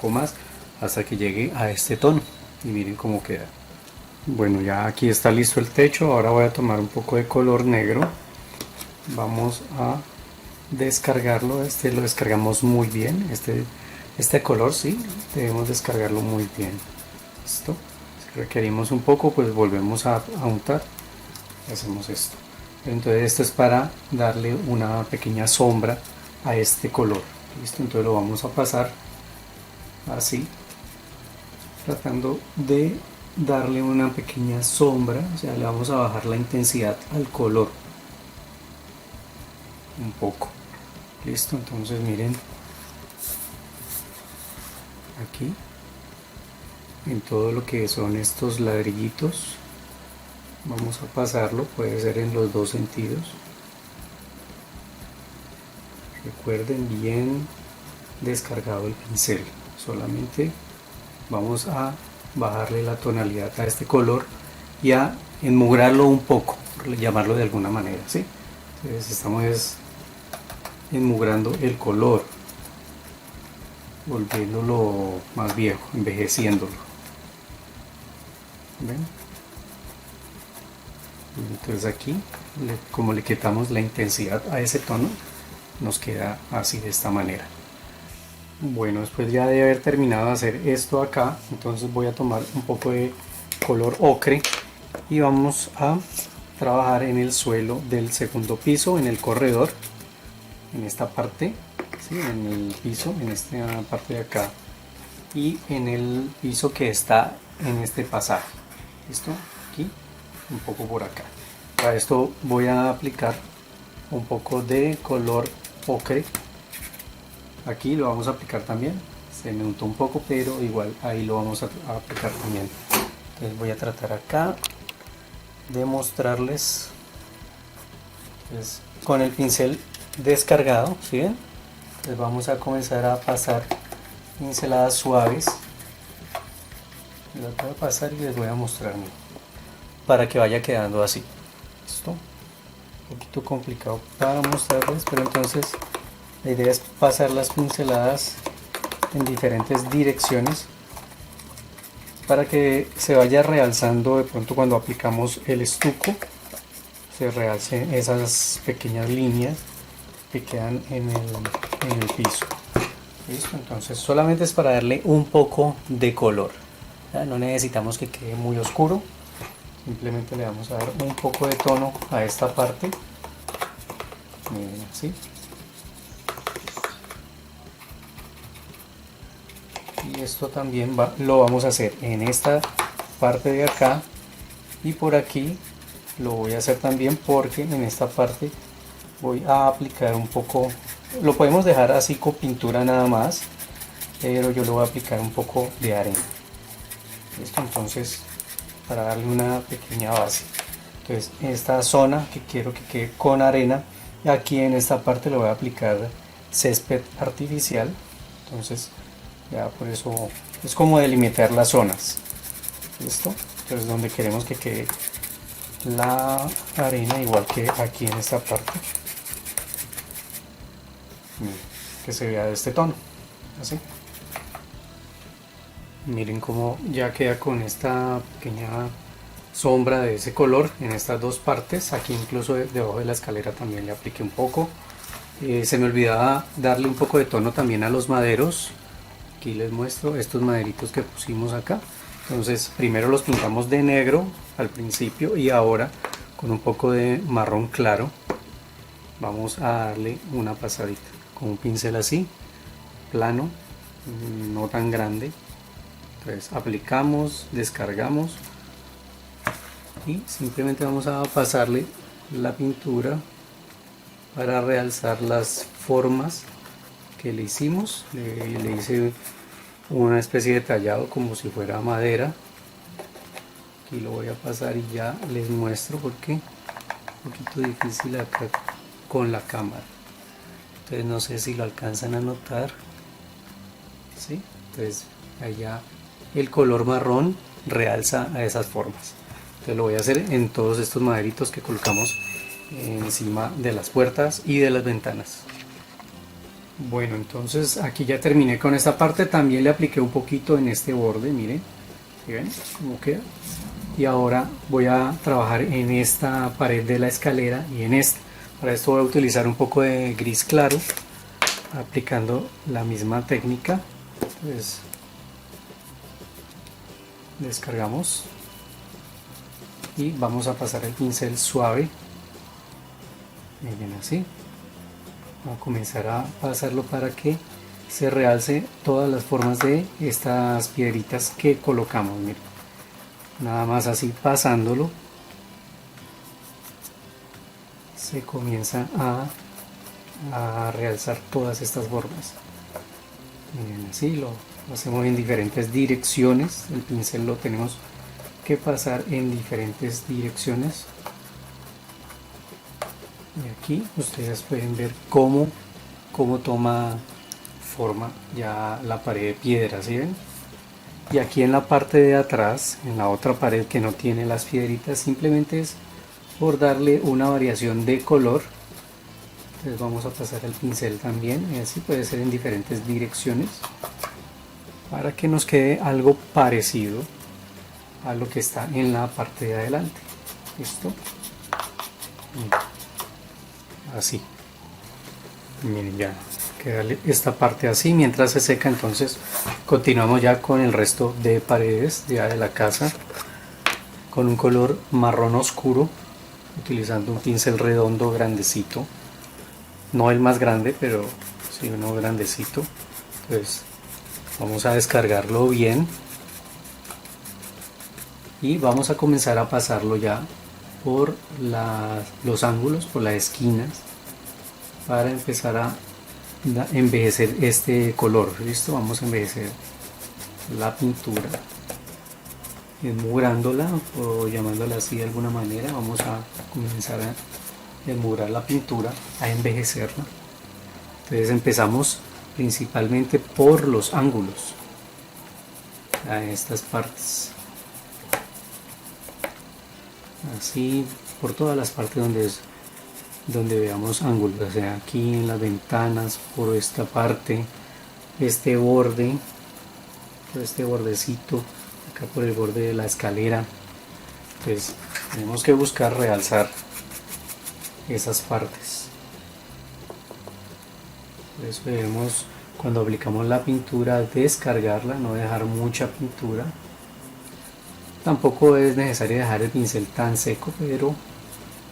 A: más hasta que llegue a este tono y miren cómo queda. Bueno, ya aquí está listo el techo. Ahora voy a tomar un poco de color negro, vamos a descargarlo. Este lo descargamos muy bien, este color sí, debemos descargarlo muy bien. Listo. Si requerimos un poco, pues volvemos a untar y hacemos esto. Entonces esto es para darle una pequeña sombra a este color. Listo, entonces lo vamos a pasar así, tratando de darle una pequeña sombra, o sea, le vamos a bajar la intensidad al color un poco. Listo, entonces miren aquí en todo lo que son estos ladrillitos vamos a pasarlo, puede ser en los dos sentidos. Recuerden, bien descargado el pincel, solamente vamos a bajarle la tonalidad a este color y a enmugrarlo un poco, por llamarlo de alguna manera, ¿sí? Entonces estamos enmugrando el color, volviéndolo más viejo, envejeciéndolo. ¿Ven? Entonces aquí, como le quitamos la intensidad a ese tono, nos queda así, de esta manera. Bueno, después ya de haber terminado de hacer esto acá, entonces voy a tomar un poco de color ocre y vamos a trabajar en el suelo del segundo piso, en el corredor, en esta parte, ¿sí? En el piso, en esta parte de acá, y en el piso que está en este pasaje. ¿Listo? Aquí, un poco por acá. Para esto voy a aplicar un poco de color ocre. Aquí lo vamos a aplicar también, se me untó un poco, pero igual ahí lo vamos a aplicar también. Entonces voy a tratar acá de mostrarles Entonces, con el pincel descargado, ¿sí ven? Entonces vamos a comenzar a pasar pinceladas suaves. Las voy a pasar y les voy a mostrar, miren, para que vaya quedando así. ¿Listo? Un poquito complicado para mostrarles, pero entonces la idea es pasar las pinceladas en diferentes direcciones para que se vaya realzando de pronto cuando aplicamos el estuco, se realcen esas pequeñas líneas que quedan en el piso. ¿Listo? Entonces solamente es para darle un poco de color. ¿Ya? No necesitamos que quede muy oscuro, simplemente le vamos a dar un poco de tono a esta parte. Miren, así. Y esto también lo vamos a hacer en esta parte de acá, y por aquí lo voy a hacer también porque en esta parte voy a aplicar un poco, lo podemos dejar así con pintura nada más, pero yo le voy a aplicar un poco de arena. ¿Listo? Entonces, para darle una pequeña base. Entonces, esta zona que quiero que quede con arena, aquí en esta parte le voy a aplicar césped artificial. Entonces, ya por eso es como delimitar las zonas. ¿Listo? Entonces, donde queremos que quede la arena, igual que aquí en esta parte, que se vea de este tono, así. Miren cómo ya queda con esta pequeña sombra de ese color en estas dos partes. Aquí incluso debajo de la escalera también le apliqué un poco. Se me olvidaba darle un poco de tono también a los maderos. Aquí les muestro estos maderitos que pusimos acá. Entonces primero los pintamos de negro al principio, y ahora con un poco de marrón claro vamos a darle una pasadita con un pincel así, plano, no tan grande. Entonces aplicamos, descargamos y simplemente vamos a pasarle la pintura para realzar las formas que le hicimos. Le hice una especie de tallado como si fuera madera. Aquí lo voy a pasar y ya les muestro porque es un poquito difícil acá con la cámara. Entonces no sé si lo alcanzan a notar. ¿Sí? Entonces allá el color marrón realza a esas formas. Entonces lo voy a hacer en todos estos maderitos que colocamos encima de las puertas y de las ventanas. Bueno, entonces aquí ya terminé con esta parte. También le apliqué un poquito en este borde, miren, ¿sí ven cómo queda? Y ahora voy a trabajar en esta pared de la escalera y en esta. Para esto voy a utilizar un poco de gris claro, aplicando la misma técnica. Entonces descargamos y vamos a pasar el pincel suave, miren, así. Vamos a comenzar a pasarlo para que se realce todas las formas de estas piedritas que colocamos. Miren, nada más así pasándolo se comienza a realzar todas estas formas. Miren, así lo hacemos en diferentes direcciones. El pincel lo tenemos que pasar en diferentes direcciones. Y aquí ustedes pueden ver cómo toma forma ya la pared de piedra, ¿sí ven? Y aquí en la parte de atrás, en la otra pared que no tiene las piedritas, simplemente es por darle una variación de color. Entonces vamos a pasar el pincel también, y así puede ser en diferentes direcciones para que nos quede algo parecido a lo que está en la parte de adelante. ¿Listo? Así. Miren, ya queda esta parte así. Mientras se seca, entonces continuamos ya con el resto de paredes ya de la casa con un color marrón oscuro, utilizando un pincel redondo grandecito, no el más grande, pero sí uno grandecito. Entonces vamos a descargarlo bien y vamos a comenzar a pasarlo ya por los ángulos, por las esquinas, para empezar a envejecer este color. ¿Listo? Vamos a envejecer la pintura esmurándola o llamándola así de alguna manera. Vamos a comenzar demorar la pintura, a envejecerla. Entonces empezamos principalmente por los ángulos, a estas partes, así por todas las partes donde veamos ángulos, o sea, aquí en las ventanas, por esta parte, este borde, por este bordecito, acá por el borde de la escalera. Entonces tenemos que buscar realzar esas partes. Por eso debemos, cuando aplicamos la pintura, descargarla, no dejar mucha pintura. Tampoco es necesario dejar el pincel tan seco, pero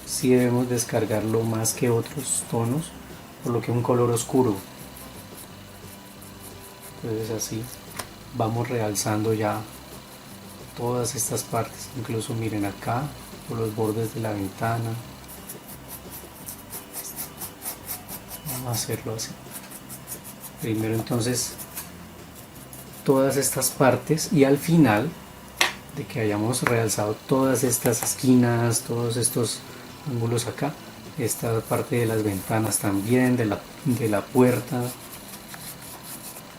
A: sí debemos descargarlo más que otros tonos, por lo que un color oscuro. Entonces así vamos realzando ya todas estas partes, incluso miren acá por los bordes de la ventana. Vamos a hacerlo así. Primero entonces todas estas partes, y al final de que hayamos realzado todas estas esquinas, todos estos ángulos acá, esta parte de las ventanas también, de la puerta,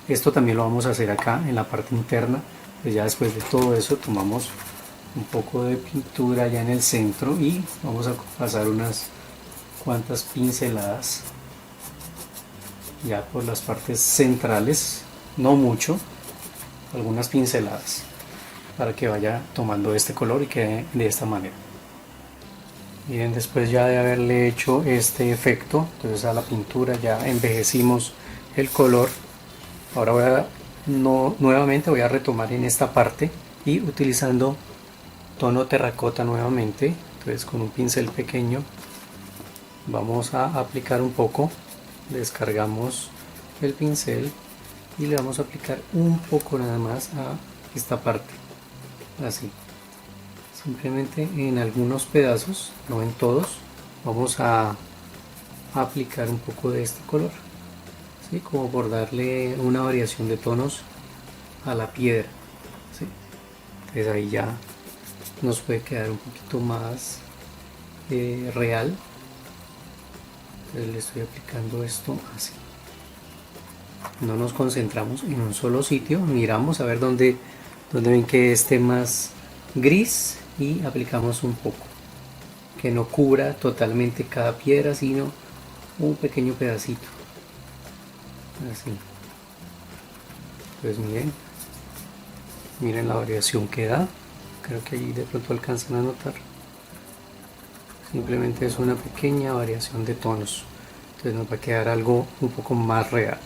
A: esto también lo vamos a hacer acá en la parte interna. Pues ya después de todo eso tomamos un poco de pintura ya en el centro y vamos a pasar unas cuantas pinceladas ya por las partes centrales, no mucho, algunas pinceladas para que vaya tomando este color y quede de esta manera. Bien, después ya de haberle hecho este efecto, entonces a la pintura ya envejecimos el color. Ahora nuevamente voy a retomar en esta parte y utilizando tono terracota nuevamente, entonces con un pincel pequeño vamos a aplicar un poco, descargamos el pincel y le vamos a aplicar un poco nada más a esta parte, así, simplemente en algunos pedazos, no en todos. Vamos a aplicar un poco de este color, ¿sí? Como por darle una variación de tonos a la piedra, ¿sí? Entonces ahí ya nos puede quedar un poquito más real. Entonces le estoy aplicando esto así. No nos concentramos en un solo sitio, miramos a ver dónde ven que esté más gris y aplicamos un poco, que no cubra totalmente cada piedra, sino un pequeño pedacito, así. Pues miren la variación que da, creo que ahí de pronto alcanzan a notar. Simplemente es una pequeña variación de tonos, entonces nos va a quedar algo un poco más real.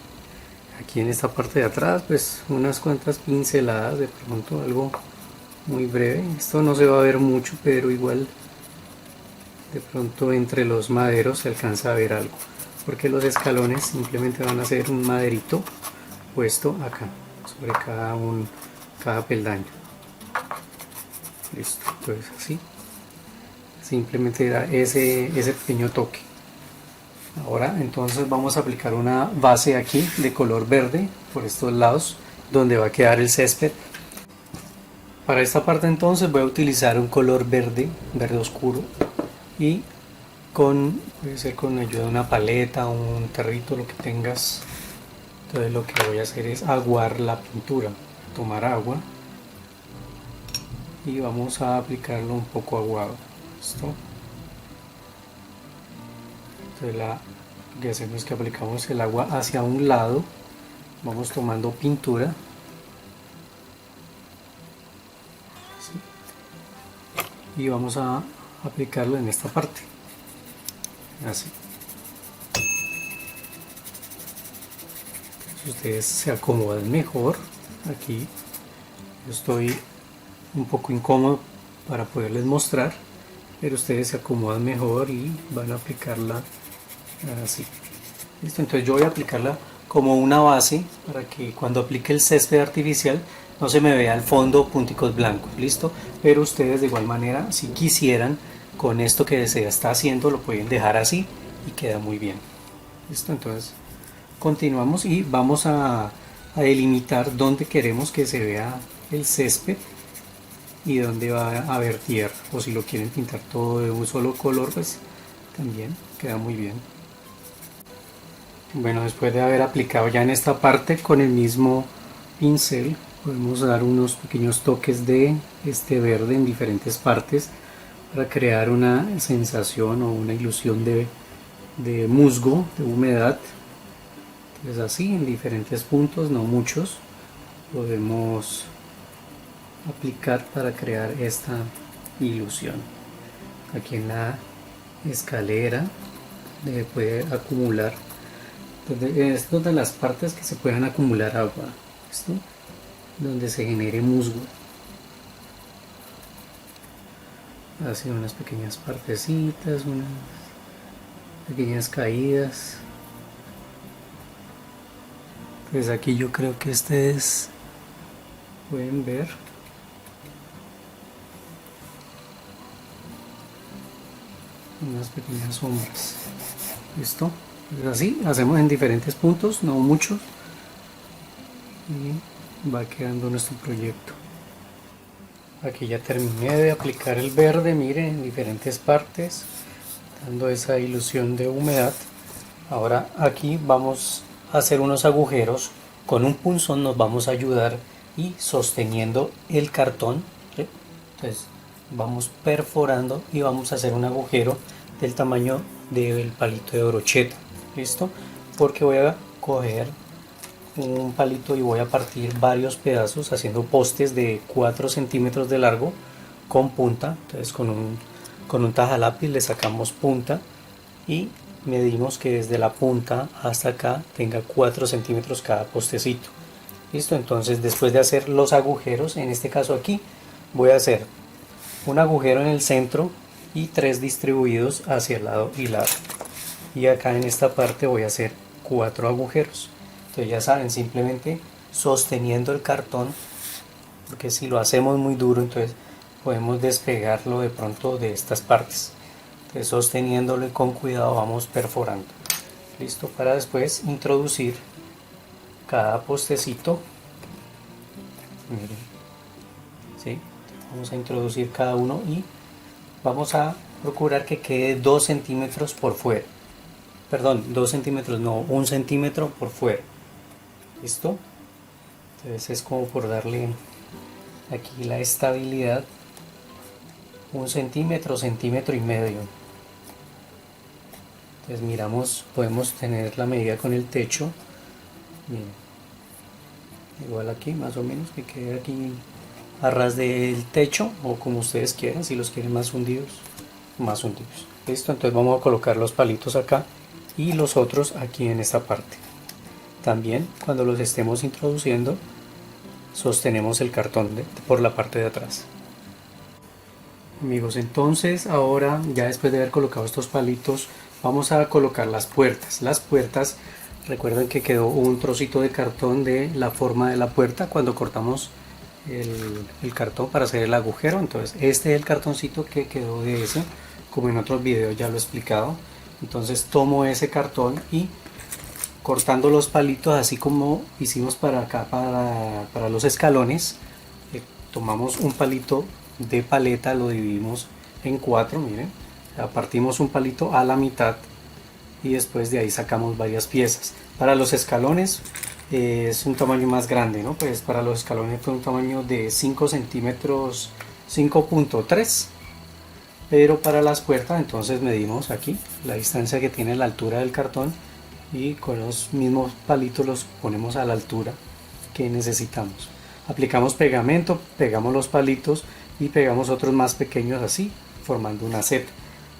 A: Aquí en esta parte de atrás pues unas cuantas pinceladas, de pronto algo muy breve. Esto no se va a ver mucho, pero igual de pronto entre los maderos se alcanza a ver algo, porque los escalones simplemente van a ser un maderito puesto acá sobre cada peldaño. Listo, entonces así simplemente da ese pequeño toque. Ahora entonces vamos a aplicar una base aquí de color verde por estos lados donde va a quedar el césped. Para esta parte entonces voy a utilizar un color verde oscuro, y puede ser con ayuda de una paleta, un tarrito, lo que tengas. Entonces lo que voy a hacer es aguar la pintura, tomar agua y vamos a aplicarlo un poco aguado. ¿Listo? Entonces lo que hacemos es que aplicamos el agua hacia un lado, vamos tomando pintura, ¿sí? Y vamos a aplicarlo en esta parte, así. Si ustedes se acomodan mejor, aquí yo estoy un poco incómodo para poderles mostrar, pero ustedes se acomodan mejor y van a aplicarla así. ¿Listo? Entonces yo voy a aplicarla como una base para que cuando aplique el césped artificial no se me vea al fondo punticos blancos. Listo, pero ustedes de igual manera, si quisieran, con esto que se está haciendo lo pueden dejar así y queda muy bien. Listo, entonces continuamos y vamos a delimitar dónde queremos que se vea el césped y dónde va a haber tierra, o si lo quieren pintar todo de un solo color, pues también queda muy bien. Bueno, después de haber aplicado ya en esta parte con el mismo pincel, podemos dar unos pequeños toques de este verde en diferentes partes para crear una sensación o una ilusión de musgo, de humedad. Entonces así en diferentes puntos, no muchos, podemos aplicar para crear esta ilusión. Aquí en la escalera puede acumular, es donde las partes que se puedan acumular agua, ¿listo? Donde se genere musgo. Así unas pequeñas partecitas, unas pequeñas caídas. Pues aquí yo creo que ustedes pueden ver unas pequeñas sombras. ¿Listo? Pues así hacemos en diferentes puntos, no muchos, y va quedando nuestro proyecto. Aquí ya terminé de aplicar el verde, miren, en diferentes partes, dando esa ilusión de humedad. Ahora aquí vamos a hacer unos agujeros. Con un punzón nos vamos a ayudar y sosteniendo el cartón, ¿sí? Entonces vamos perforando y vamos a hacer un agujero del tamaño del palito de brocheta. ¿Listo? Porque voy a coger un palito y voy a partir varios pedazos haciendo postes de 4 centímetros de largo con punta. Entonces con un tajalápiz le sacamos punta y medimos que desde la punta hasta acá tenga 4 centímetros cada postecito. Listo, entonces después de hacer los agujeros, en este caso aquí voy a hacer un agujero en el centro y 3 distribuidos hacia el lado y lado, y acá en esta parte voy a hacer 4 agujeros. Entonces ya saben, simplemente sosteniendo el cartón, porque si lo hacemos muy duro entonces podemos despegarlo de pronto de estas partes. Entonces sosteniéndolo y con cuidado vamos perforando. Listo, para después introducir cada postecito. Miren, ¿sí? Vamos a introducir cada uno y vamos a procurar que quede 2 centímetros por fuera. Perdón, 2 centímetros, no, 1 centímetro por fuera. ¿Listo? Entonces es como por darle aquí la estabilidad. 1 centímetro, centímetro y medio. Entonces miramos, podemos tener la medida con el techo. Bien. Igual aquí más o menos, que quede aquí a ras del techo, o como ustedes quieran, si los quieren más hundidos, más hundidos. Listo, entonces vamos a colocar los palitos acá y los otros aquí en esta parte. También cuando los estemos introduciendo sostenemos el cartón por la parte de atrás. Amigos, entonces ahora ya después de haber colocado estos palitos vamos a colocar las puertas. Las puertas, recuerden que quedó un trocito de cartón de la forma de la puerta cuando cortamos el cartón para hacer el agujero. Entonces este es el cartoncito que quedó de ese, como en otros videos ya lo he explicado. Entonces tomo ese cartón y cortando los palitos así como hicimos para acá, para los escalones, tomamos un palito de paleta, lo dividimos en 4, miren, partimos un palito a la mitad y después de ahí sacamos varias piezas. Para los escalones es un tamaño más grande, ¿no? Pues para los escalones fue un tamaño de 5 centímetros 5.3, pero para las puertas entonces medimos aquí la distancia que tiene la altura del cartón y con los mismos palitos los ponemos a la altura que necesitamos. Aplicamos pegamento, pegamos los palitos y pegamos otros más pequeños así, formando una Z.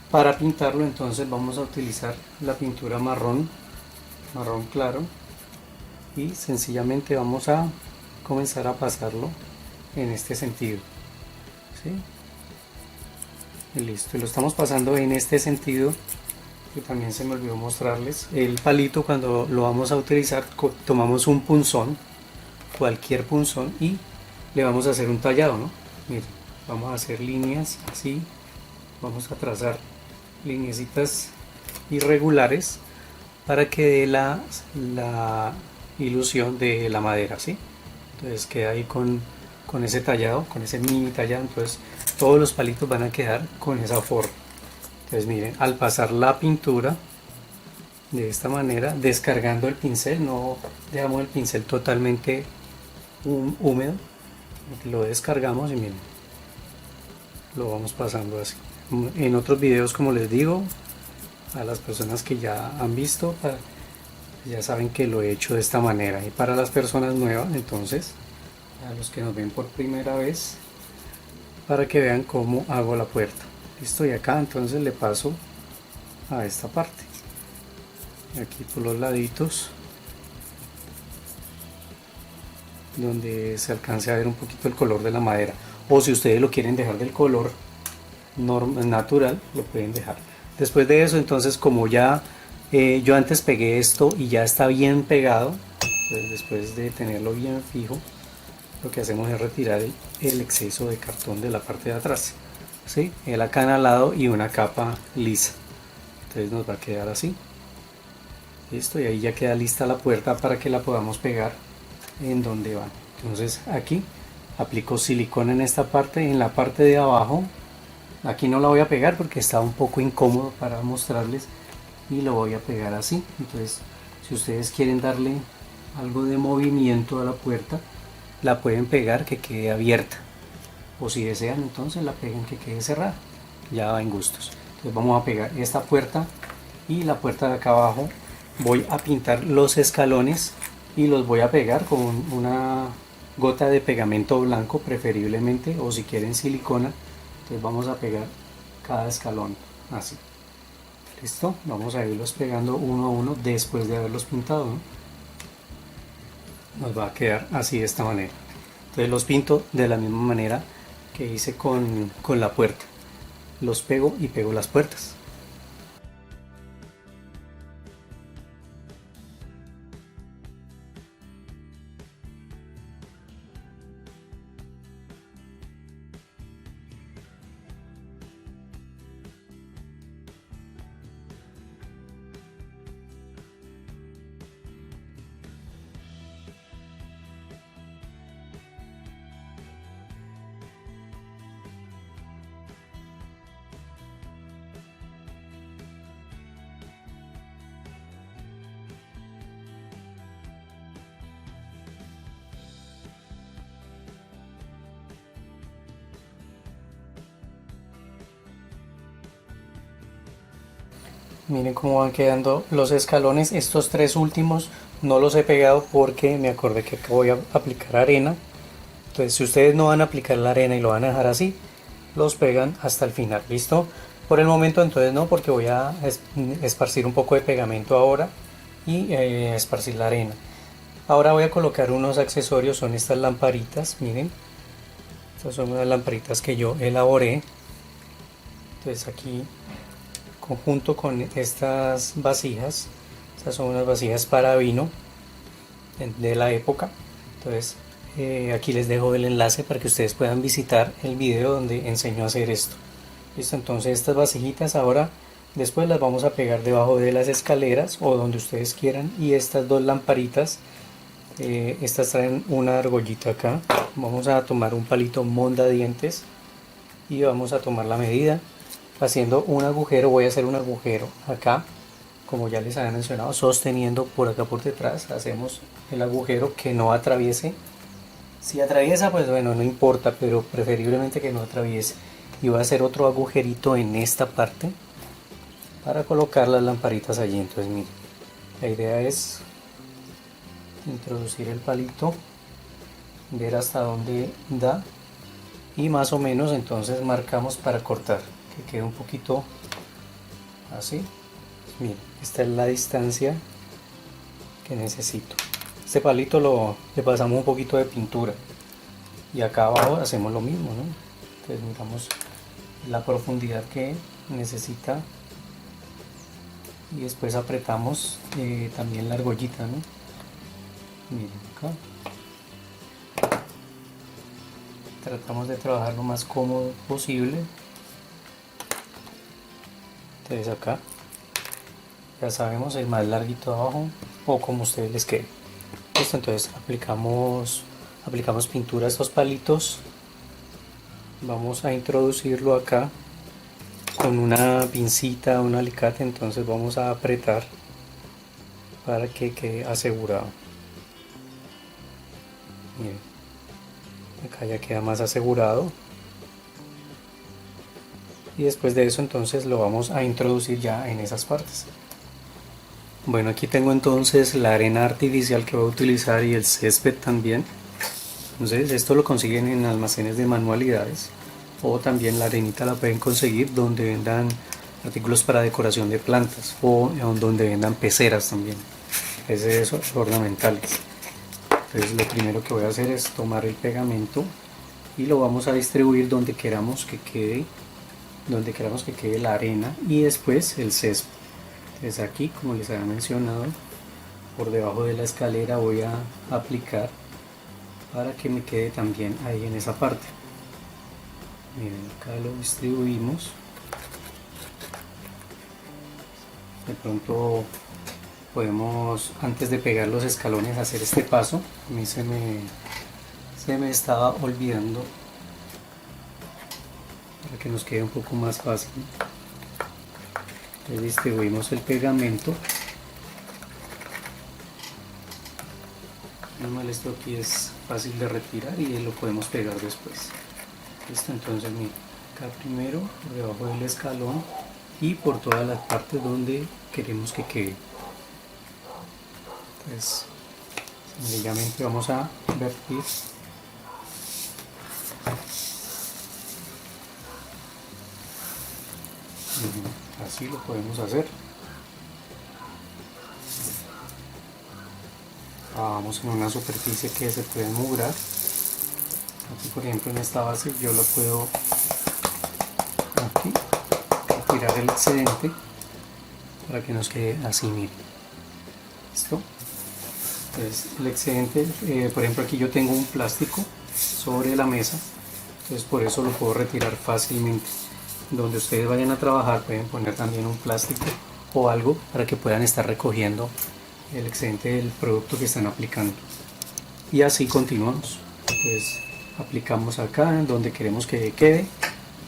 A: Para pintarlo entonces vamos a utilizar la pintura marrón claro, y sencillamente vamos a comenzar a pasarlo en este sentido, ¿sí? Y listo, y lo estamos pasando en este sentido. Que también se me olvidó mostrarles el palito. Cuando lo vamos a utilizar tomamos un punzón, cualquier punzón, y le vamos a hacer un tallado, ¿no? Miren, vamos a hacer líneas así, vamos a trazar lineecitas irregulares para que dé la ilusión de la madera, ¿sí? Entonces queda ahí con ese tallado, con ese mini tallado. Entonces todos los palitos van a quedar con esa forma. Entonces miren, al pasar la pintura de esta manera, descargando el pincel, no dejamos el pincel totalmente húmedo, lo descargamos y miren, lo vamos pasando así. En otros videos, como les digo, a las personas que ya han visto, ya saben que lo he hecho de esta manera. Y para las personas nuevas, entonces, a los que nos ven por primera vez, para que vean cómo hago la puerta. Listo, y acá entonces le paso a esta parte, aquí por los laditos, donde se alcance a ver un poquito el color de la madera, o si ustedes lo quieren dejar del color natural, lo pueden dejar. Después de eso, entonces, como ya yo antes pegué esto y ya está bien pegado, pues después de tenerlo bien fijo, lo que hacemos es retirar el exceso de cartón de la parte de atrás, ¿sí? El acanalado y una capa lisa. Entonces nos va a quedar así. Listo, y ahí ya queda lista la puerta para que la podamos pegar en donde van. Entonces aquí aplico silicona en esta parte, en la parte de abajo. Aquí no la voy a pegar porque está un poco incómodo para mostrarles, y lo voy a pegar así. Entonces, si ustedes quieren darle algo de movimiento a la puerta, la pueden pegar que quede abierta, o si desean entonces la peguen que quede cerrada, ya va en gustos. Entonces vamos a pegar esta puerta, y la puerta de acá abajo voy a pintar los escalones y los voy a pegar con una gota de pegamento blanco preferiblemente, o si quieren silicona. Entonces vamos a pegar cada escalón así. Listo, vamos a irlos pegando uno a uno después de haberlos pintado, ¿no? Nos va a quedar así, de esta manera. Entonces los pinto de la misma manera que hice con la puerta. Los pego y pego las puertas. Miren cómo van quedando los escalones. Estos tres últimos no los he pegado porque me acordé que acá voy a aplicar arena. Entonces, si ustedes no van a aplicar la arena y lo van a dejar así, los pegan hasta el final. ¿Listo? Por el momento entonces no, porque voy a esparcir un poco de pegamento ahora y esparcir la arena. Ahora voy a colocar unos accesorios, son estas lamparitas, miren. Estas son unas lamparitas que yo elaboré. Entonces aquí, junto con estas vasijas, estas son unas vasijas para vino de la época. Entonces aquí les dejo el enlace para que ustedes puedan visitar el video donde enseño a hacer esto. Listo, entonces estas vasijitas ahora después las vamos a pegar debajo de las escaleras o donde ustedes quieran, y estas dos lamparitas, estas traen una argollita acá. Vamos a tomar un palito mondadientes y vamos a tomar la medida haciendo un agujero. Voy a hacer un agujero acá, como ya les había mencionado, sosteniendo por acá por detrás. Hacemos el agujero que no atraviese. Si atraviesa, pues bueno, no importa, pero preferiblemente que no atraviese. Y voy a hacer otro agujerito en esta parte para colocar las lamparitas allí. Entonces miren, la idea es introducir el palito, ver hasta dónde da, y más o menos entonces marcamos para cortar, que quede un poquito así. Miren, esta es la distancia que necesito. Este palito le pasamos un poquito de pintura, y acá abajo hacemos lo mismo, ¿no? Entonces miramos la profundidad que necesita y después apretamos también la argollita, ¿no? Miren acá. Tratamos de trabajar lo más cómodo posible. Entonces acá ya sabemos, el más larguito abajo o como ustedes les quede. Listo, entonces aplicamos pintura a estos palitos. Vamos a introducirlo acá con una pincita, un alicate, entonces vamos a apretar para que quede asegurado. Miren, acá ya queda más asegurado. Y después de eso entonces lo vamos a introducir ya en esas partes. Bueno, aquí tengo entonces la arena artificial que voy a utilizar y el césped también. Entonces esto lo consiguen en almacenes de manualidades, o también la arenita la pueden conseguir donde vendan artículos para decoración de plantas, o donde vendan peceras también, es de esos ornamentales. Entonces lo primero que voy a hacer es tomar el pegamento y lo vamos a distribuir donde queramos que quede, la arena, y después el césped. Entonces aquí, como les había mencionado, por debajo de la escalera voy a aplicar para que me quede también ahí en esa parte. Miren, acá lo distribuimos. De pronto podemos, antes de pegar los escalones, hacer este paso. A mí se me estaba olvidando, para que nos quede un poco más fácil. Entonces distribuimos el pegamento. Normal, esto aquí es fácil de retirar y lo podemos pegar después. Listo, entonces mira, acá primero por debajo del escalón y por todas las partes donde queremos que quede. Entonces sencillamente vamos a vertir así lo podemos hacer. Vamos en una superficie que se puede mugrar. Aquí por ejemplo en esta base yo lo puedo aquí retirar el excedente para que nos quede así, miren. ¿Listo? Entonces el excedente, por ejemplo aquí yo tengo un plástico sobre la mesa, entonces por eso lo puedo retirar fácilmente. Donde ustedes vayan a trabajar pueden poner también un plástico o algo para que puedan estar recogiendo el excedente del producto que están aplicando. Y así continuamos. Entonces aplicamos acá en donde queremos que quede,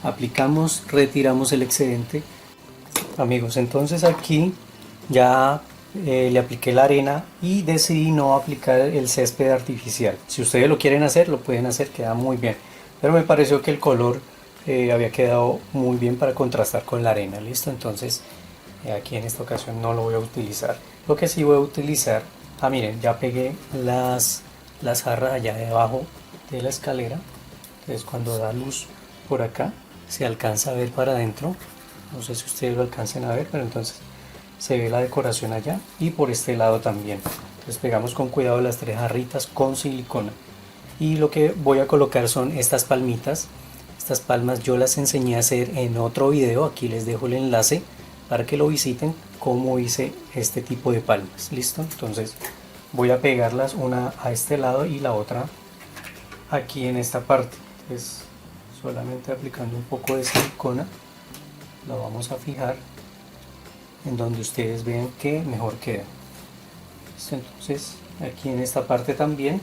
A: aplicamos, retiramos el excedente. Amigos, entonces aquí ya le apliqué la arena y decidí no aplicar el césped artificial. Si ustedes lo quieren hacer, lo pueden hacer, queda muy bien, pero me pareció que el color había quedado muy bien para contrastar con la arena. Listo, entonces aquí en esta ocasión no lo voy a utilizar. Lo que sí voy a utilizar, miren, ya pegué las jarras allá debajo de la escalera. Entonces cuando da luz por acá se alcanza a ver para adentro. No sé si ustedes lo alcancen a ver, pero entonces se ve la decoración allá y por este lado también. Entonces pegamos con cuidado las 3 jarritas con silicona. Y lo que voy a colocar son estas palmitas. Estas palmas yo las enseñé a hacer en otro video, aquí les dejo el enlace para que lo visiten, cómo hice este tipo de palmas. Listo, entonces voy a pegarlas una a este lado y la otra aquí en esta parte. Entonces solamente aplicando un poco de silicona lo vamos a fijar en donde ustedes vean que mejor queda. ¿Listo? Entonces aquí en esta parte también,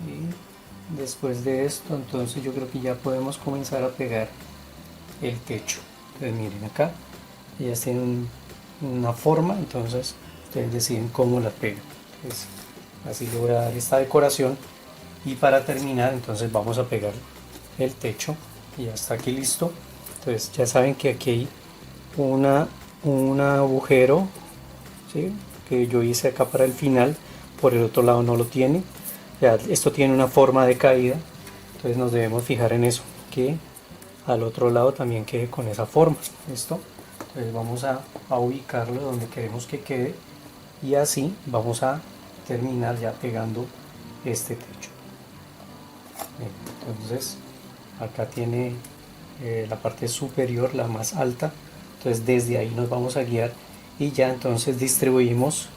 A: y después de esto entonces yo creo que ya podemos comenzar a pegar el techo. Entonces miren acá, ellas tienen una forma, entonces ustedes deciden cómo la pegan. Entonces, así le voy a dar esta decoración y para terminar entonces vamos a pegar el techo y ya está aquí listo. Entonces ya saben que aquí hay un agujero, ¿sí?, que yo hice acá para el final, por el otro lado no lo tiene. Ya, esto tiene una forma de caída, entonces nos debemos fijar en eso, que al otro lado también quede con esa forma. ¿Listo? Entonces vamos a ubicarlo donde queremos que quede y así vamos a terminar ya pegando este techo. Entonces acá tiene la parte superior, la más alta, entonces desde ahí nos vamos a guiar y ya entonces distribuimos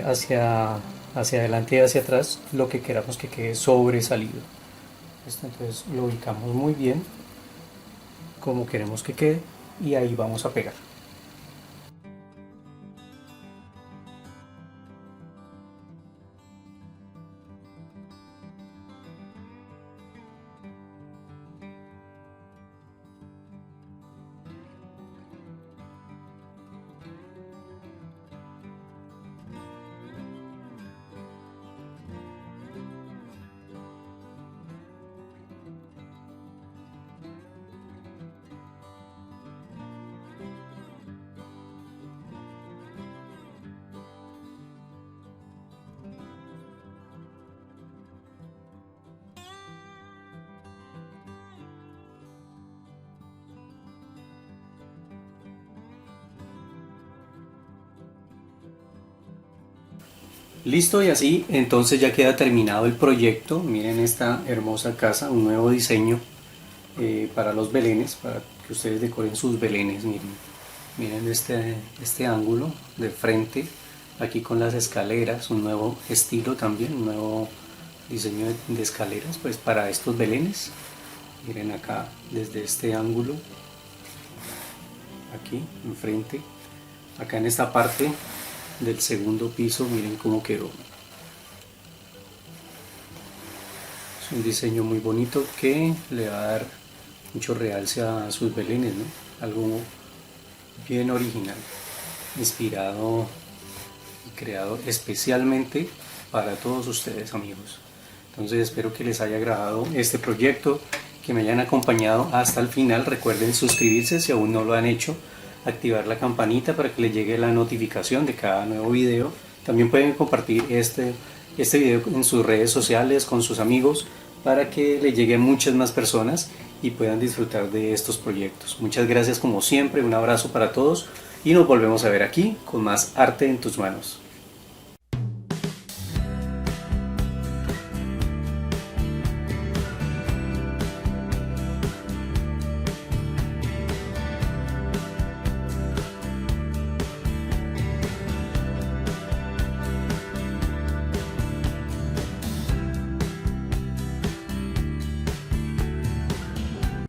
A: hacia adelante y hacia atrás lo que queramos que quede sobresalido. Entonces lo ubicamos muy bien como queremos que quede y ahí vamos a pegar. Listo, y así entonces ya queda terminado el proyecto. Miren esta hermosa casa, un nuevo diseño para los belenes, para que ustedes decoren sus belenes. Miren este ángulo de frente, aquí con las escaleras, un nuevo estilo también, un nuevo diseño de escaleras pues para estos belenes. Miren acá desde este ángulo, aquí enfrente, acá en esta parte del segundo piso, miren cómo quedó. Es un diseño muy bonito que le va a dar mucho realce a sus belenes, ¿no? Algo bien original, inspirado y creado especialmente para todos ustedes, amigos. Entonces espero que les haya agradado este proyecto, que me hayan acompañado hasta el final. Recuerden suscribirse si aún no lo han hecho, activar la campanita para que les llegue la notificación de cada nuevo video. También pueden compartir este video en sus redes sociales con sus amigos para que le lleguen muchas más personas y puedan disfrutar de estos proyectos. Muchas gracias como siempre, un abrazo para todos y nos volvemos a ver aquí con más arte en tus manos.